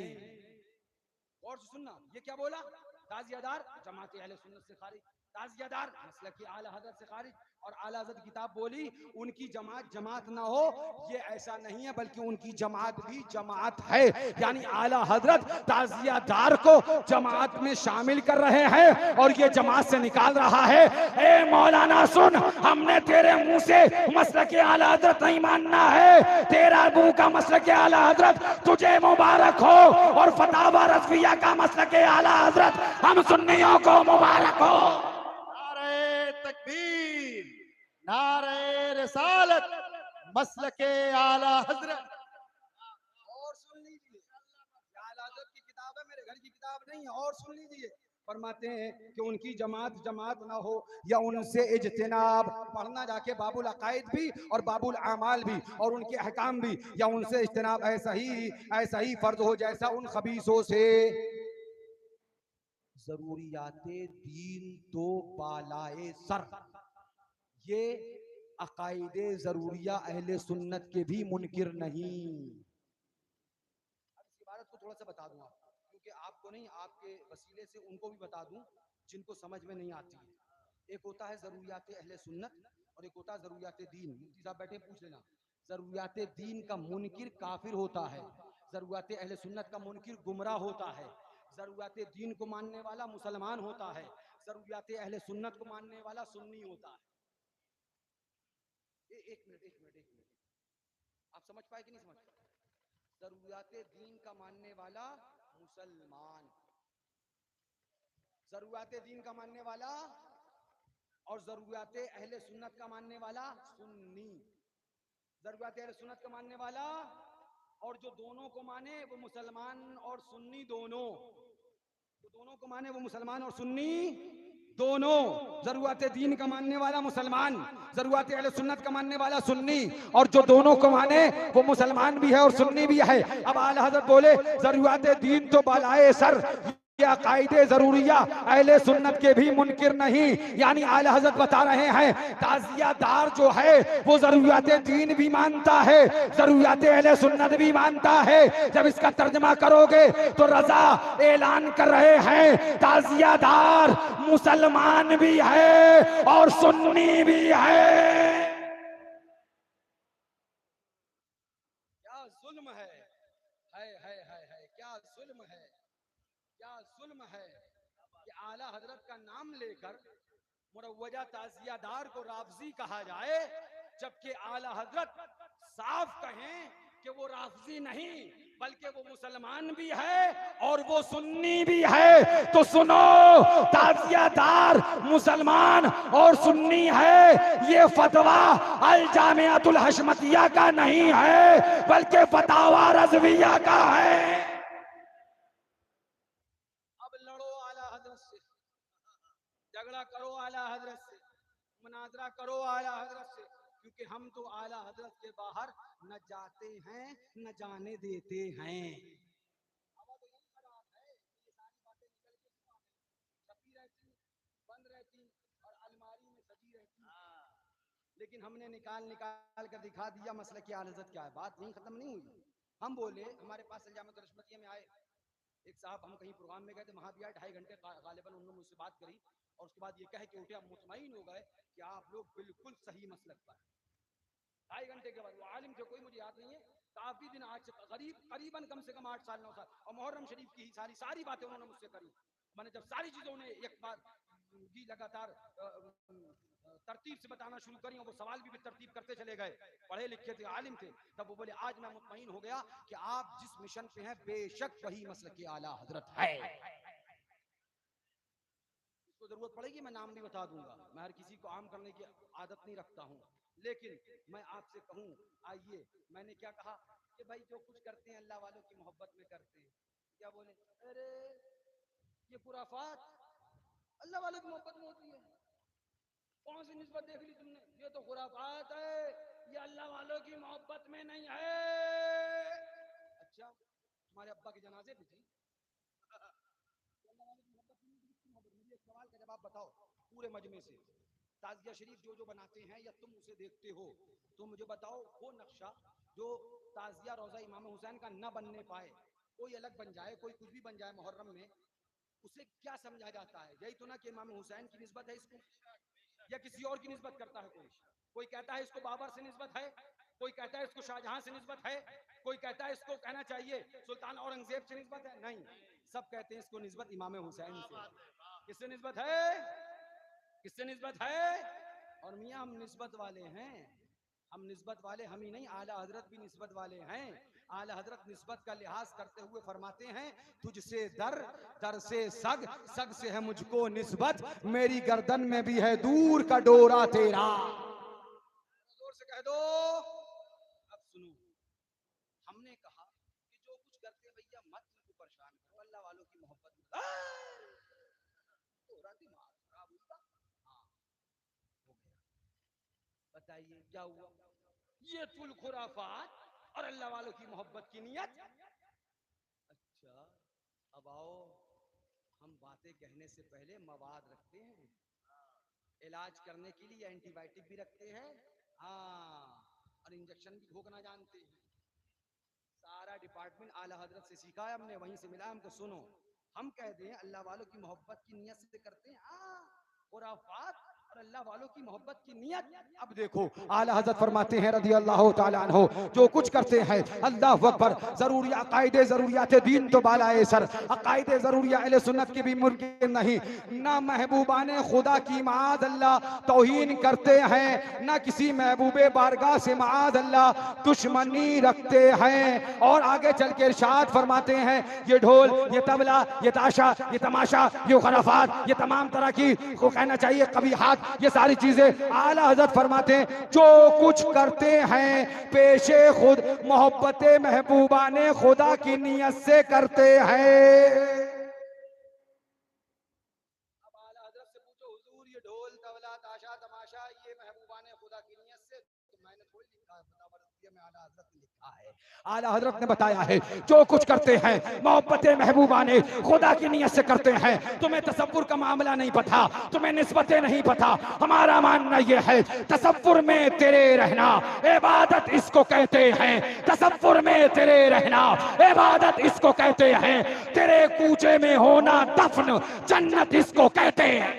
और सुनना, ये क्या बोला? ताजियादार जमात अहले सुन्नत से खारिज, ताजियादार मसलक की आला हज़रत से खारिज। और आला हज़रत किताब बोली उनकी जमात ना हो, ये ऐसा नहीं है, बल्कि उनकी जमात भी जमात है। यानी आला हज़रत ताजियादार को जमात में शामिल कर रहे हैं और ये जमात से निकाल रहा है। ए मौलाना सुन, हमने तेरे मुंह से मसलक आला हज़रत नहीं मानना है, तेरा मुंह का मसलक आला हज़रत तुझे मुबारक हो, और फतावा रज़विया का मसलक आला हज़रत हम सुन्नियों को मुबारक हो। नारे तकबीर, नारे रिसालत, मसलके आला हजरत। और सुन लीजिए, आला हज़रत की किताब नहीं है। और सुन लीजिए, फरमाते हैं कि उनकी जमात ना हो या उनसे इज्तिनाब, पढ़ना जाके बाबुल अकायद भी और बाबुल आमाल भी और उनके अहकाम भी, या उनसे इज्तिनाब ऐसा ही फर्ज हो जैसा उन खबीसों से। जरूरियाते दीन तो बालाए सर, ये अकायदे जरूरिया अहले सुन्नत के भी मुनकिर नहीं। अब इस इबारत को थोड़ा सा बता दूं आपको, क्योंकि आपको नहीं, आपके वसीले से उनको भी बता दूं जिनको समझ में नहीं आती है। एक होता है जरूरियात अहले सुन्नत और एक होता है जरूरियात दीन। मुफ्ती साहब बैठे, पूछ लेना। जरूरियात दीन का मुनकिर काफिर होता है, जरूरियात अहले सुन्नत का मुनकिर गुमराह होता है। जरूरियात दीन को मानने वाला मुसलमान होता है, जरूरियात अहले सुन्नत को मानने वाला सुन्नी होता है। एक मिनट, आप समझ पाए कि नहीं समझ पाए? जरूरियात दीन का मानने वाला मुसलमान, जरूरियात दीन का मानने वाला, और जरूरियात अहले सुन्नत का मानने वाला सुन्नी। जरूरियात अहले सुन्नत का मानने वाला और जो दोनों को माने वो मुसलमान और सुन्नी दोनों, जो दोनों को माने वो मुसलमान और सुन्नी दोनों। जरूरियात दीन का मानने वाला मुसलमान, जरूरियात अहले सुन्नत का मानने वाला सुन्नी, और जो दोनों को माने वो मुसलमान भी है और सुन्नी भी है। अब आला हज़रत बोले जरूरियात दीन तो बालाए सर, ये अकायदे जरूरिया अहले सुन्नत के भी मुनकिर नहीं। यानी आला हज़रत बता रहे हैं ताज़ियादार जो है वो जरूरियात दीन भी मानता है, जरूरियात अहले सुन्नत भी मानता है। जब इसका तर्जमा करोगे तो रजा ऐलान कर रहे हैं ताज़ियादार मुसलमान भी है और सुन्नी भी है। क्या जुल्म है, क्या जुल्म है, क्या जुल्म है कि आला हजरत का नाम लेकर मुरव्वजा ताज़ियादार को राफजी कहा जाए, जबकि आला हजरत साफ कहें कि वो राफजी नहीं बल्कि वो मुसलमान भी है और वो सुन्नी भी है। तो सुनो, ताज़ियादार मुसलमान और सुन्नी है, ये फतवा अल जामिअतुल हशमतिया का नहीं है बल्कि फतावा रज़विया का है। झगड़ा करो आला हजरत से, मुनाजरा करो आला हजरत से, क्योंकि हम तो आला हजरत के बाहर न जाते हैं न जाने देते हैं। हवा तो यही खराब है, ये सारी बातें निकल के छपी रहती, बंद रहती और अलमारी में सजी रहती। लेकिन हमने निकाल कर दिखा दिया मसला की आला हजरत क्या है। बात नहीं खत्म नहीं हुई। हम बोले, हमारे पास जामिअतुल हशमतिया में आए एक साहब, हम कहीं प्रोग्राम में गए थे, वहां भी आए 2.5 घंटे गालिबन उन्होंने मुझसे बात करी और उसके बाद ये कह के उठे, हम मुतमईन हो गए कि आप लोग बिल्कुल सही मसलक पर। 2.5 घंटे के बाद वो आलिम थे, कोई मुझे याद नहीं है, काफी दिन आज से करीबन कम से कम 8 साल 9 साल, और मुहर्रम शरीफ की सारी बातें उन्होंने मुझसे करी। मैंने जब सारी चीजों ने एक बार की लगातार तरतीब से बताना शुरू करी और वो सवाल भी तरतीब करते चले गए, पढ़े लिखे थे, आलिम थे, तब वो बोले आज मैं मुतमईन हो गया कि आप जिस मिशन पे हैं बेशक वही मसलक की आला हजरत है। इसको जरूरत पड़ेगी मैं नाम भी बता दूंगा, मैं हर किसी को आम करने की आदत नहीं रखता हूँ, लेकिन मैं आपसे कहूँ, आइए, मैंने क्या कहा कि भाई जो कुछ करते हैं अल्लाह वालों की मोहब्बत में करते हैं। क्या बोले, अरे ये खुराफात अल्लाह वालों की मोहब्बत में होती है, कौन सी निस्बत देख ली तुमने, ये तो खुराफात है, ये अल्लाह वालों की मोहब्बत में नहीं है। अच्छा, तुम्हारे अब्बा के जनाजे भी थी, मुझे एक सवाल का जवाब बताओ पूरे मजमे से, ताज़िया शरीफ जो बनाते हैं या तुम उसे देखते हो, तो मुझे बताओ वो नक्शा जो ताज़िया रोज़ा इमाम हुसैन का न बनने पाए, कोई अलग बन जाए, कोई कुछ भी बन जाए मुहर्रम में, उसे क्या समझा जाता है? यही तो ना कि इमाम हुसैन की निस्बत है इसको, या किसी और की निस्बत करता है कोई कहता है इसको बाबर से निस्बत है, कोई कहता है इसको शाहजहां से निस्बत है, कोई कहता है इसको कहना चाहिए सुल्तान औरंगजेब से निस्बत है। नहीं, सब कहते हैं इसको निस्बत इमाम हुसैन से। किससे निस्बत है, किससे निस्बत है? और मियां हम निस्बत वाले हैं, हम निस्बत वाले हम ही नहीं, आला हजरत भी निस्बत वाले हैं। आला हजरत निस्बत का लिहाज करते हुए फरमाते हैं, तुझसे दर से सग, सग से है मुझको निस्बत, मेरी गर्दन में भी है दूर का डोरा तेरा। जोर से कह दो। अब सुनो, हमने कहा कि जो कुछ करते हैं भैया मत उनको परेशान करो, अल्लाह वालों की मोहब्बत थोड़ा दिमाग खराब होगा। हाँ हो गया, बताइए क्या हुआ? ये तुल खुराफात और अल्लाह वालों की मोहब्बत की नियत। अच्छा अब आओ, हम बातें कहने से पहले मवाद रखते हैं, इलाज करने के लिए एंटीबायोटिक भी रखते हैं, हाँ, और इंजेक्शन भी घोकना जानते हैं। सारा डिपार्टमेंट आला हजरत से सीखा है हमने, वहीं से मिला हमको। सुनो, हम कहते हैं अल्लाह वालों की मोहब्बत की नियत से करते हैं, खुराफात और अल्लाह वालों की मोहब्बत की नियत। अब देखो आला हज़रत फरमाते हैं रज़ी अल्लाह तआला अन्हु, जो कुछ करते हैं अल्लाह अकबर, जरूरी अकायदे जरूरियात दीन तो बालाए सर, अकायदे जरूरिया अहले सुन्नत की भी मुमकिन नहीं। ना महबूबाने खुदा की माज़ अल्लाह तौहीन करते हैं, ना किसी महबूबे बारगाह से माज़ अल्लाह दुश्मनी रखते हैं। और आगे चल के इरशाद फरमाते हैं, ये ढोल, ये तबला, ये ताशा, ये तमाशा, ये खराफात, ये तमाम तरह की को कहना चाहिए कबीहात, ये सारी चीजें आला हज़रत फरमाते हैं जो कुछ करते हैं पेशे खुद मोहब्बत महबूबा ने खुदा की नियत से करते हैं। अब आला हजरत से पूछो, हुजूर ये ढोल तबला ताशा तमाशा ये महबूबा ने खुदा की नियत से, तो मैंने थोड़ी लिखा है, बता बरसिया में आला हजरत ने लिखा है। आला हजरत ने बताया है जो कुछ करते हैं मोहब्बत महबूबा ने खुदा की नियत से करते हैं। तुम्हें तसव्वुर का मामला नहीं पता, तुम्हें निस्बतें नहीं पता। हमारा मानना यह है तसव्वुर में तेरे रहना इबादत इसको कहते हैं, तसव्वुर में तेरे रहना इबादत इसको कहते हैं, तेरे कूचे में होना दफन जन्नत इसको कहते हैं।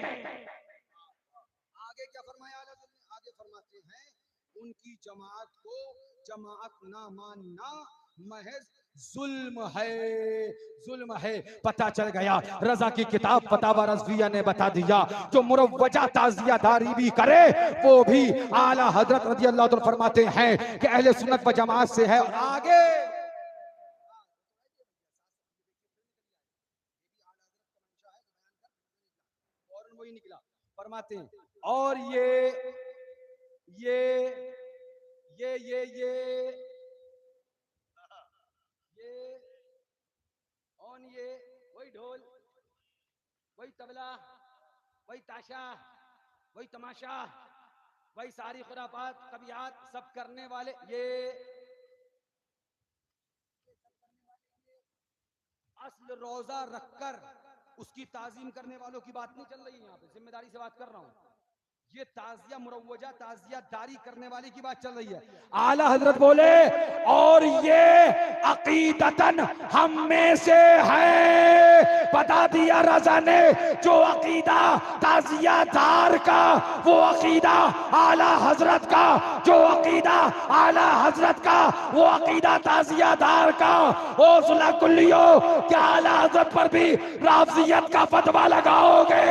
आगे क्या फरमाया आला हजरत ने? आगे फरमाते हैं उनकी जमात को जमात ना मानना महज जुल्म है, जुल्म है। पता चल गया, रजा की किताब फतावा रज़विया ने बता दिया, जो मुरव्वजा ताज़ियादारी भी करे वो भी आला हजरत रज़ी अल्लाह तआला फरमाते हैं कि अहले सुन्नत व जमात से है। और आगे और वही निकला, फरमाते हैं और ये वही ढोल वही तबला वही ताशा वही तमाशा वही सारी खुराफात कबियात सब करने वाले ये असल रोजा रखकर उसकी ताजीम करने वालों की बात नहीं चल रही है, यहाँ पे जिम्मेदारी से बात कर रहा हूँ। ये ताजिया मुरव्वजा ताजिया दारी करने वाली की बात चल रही है। आला हजरत बोले और ये अकीदतन हम में से है। बता दिया रजा ने, जो अकीदा ताजियादार का वो अकीदा आला हजरत का, जो अकीदा आला हजरत का वो अकीदा ताजियादार का। ओ सुला कुल्लियो, क्या आला हजरत पर भी राफजियत का फतवा लगाओगे?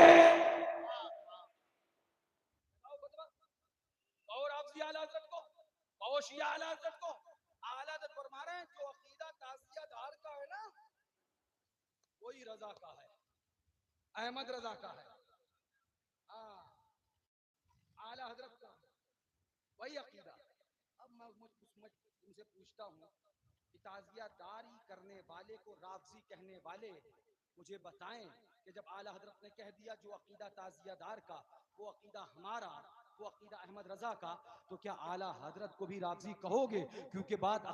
शिया आला हज़रत को आला हज़रत फरमा रहे हैं, जो अकीदा ताज़ियादार का है ना वही रजा का है, अहमद रजा का है। हाँ, आला हज़रत का वही अकीदा। अब मैं तुमसे पूछता हूँ कि ताज़ियादारी करने वाले को राफ़ज़ी कहने वाले मुझे बताएं कि जब आला हज़रत ने कह दिया जो अकीदा ताज़ियादार का वो अकीदा हमारा, वो अकीदा अहमद रजा का, तो क्या आला हजरत को भी राफ़ज़ी कहोगे? क्योंकि बात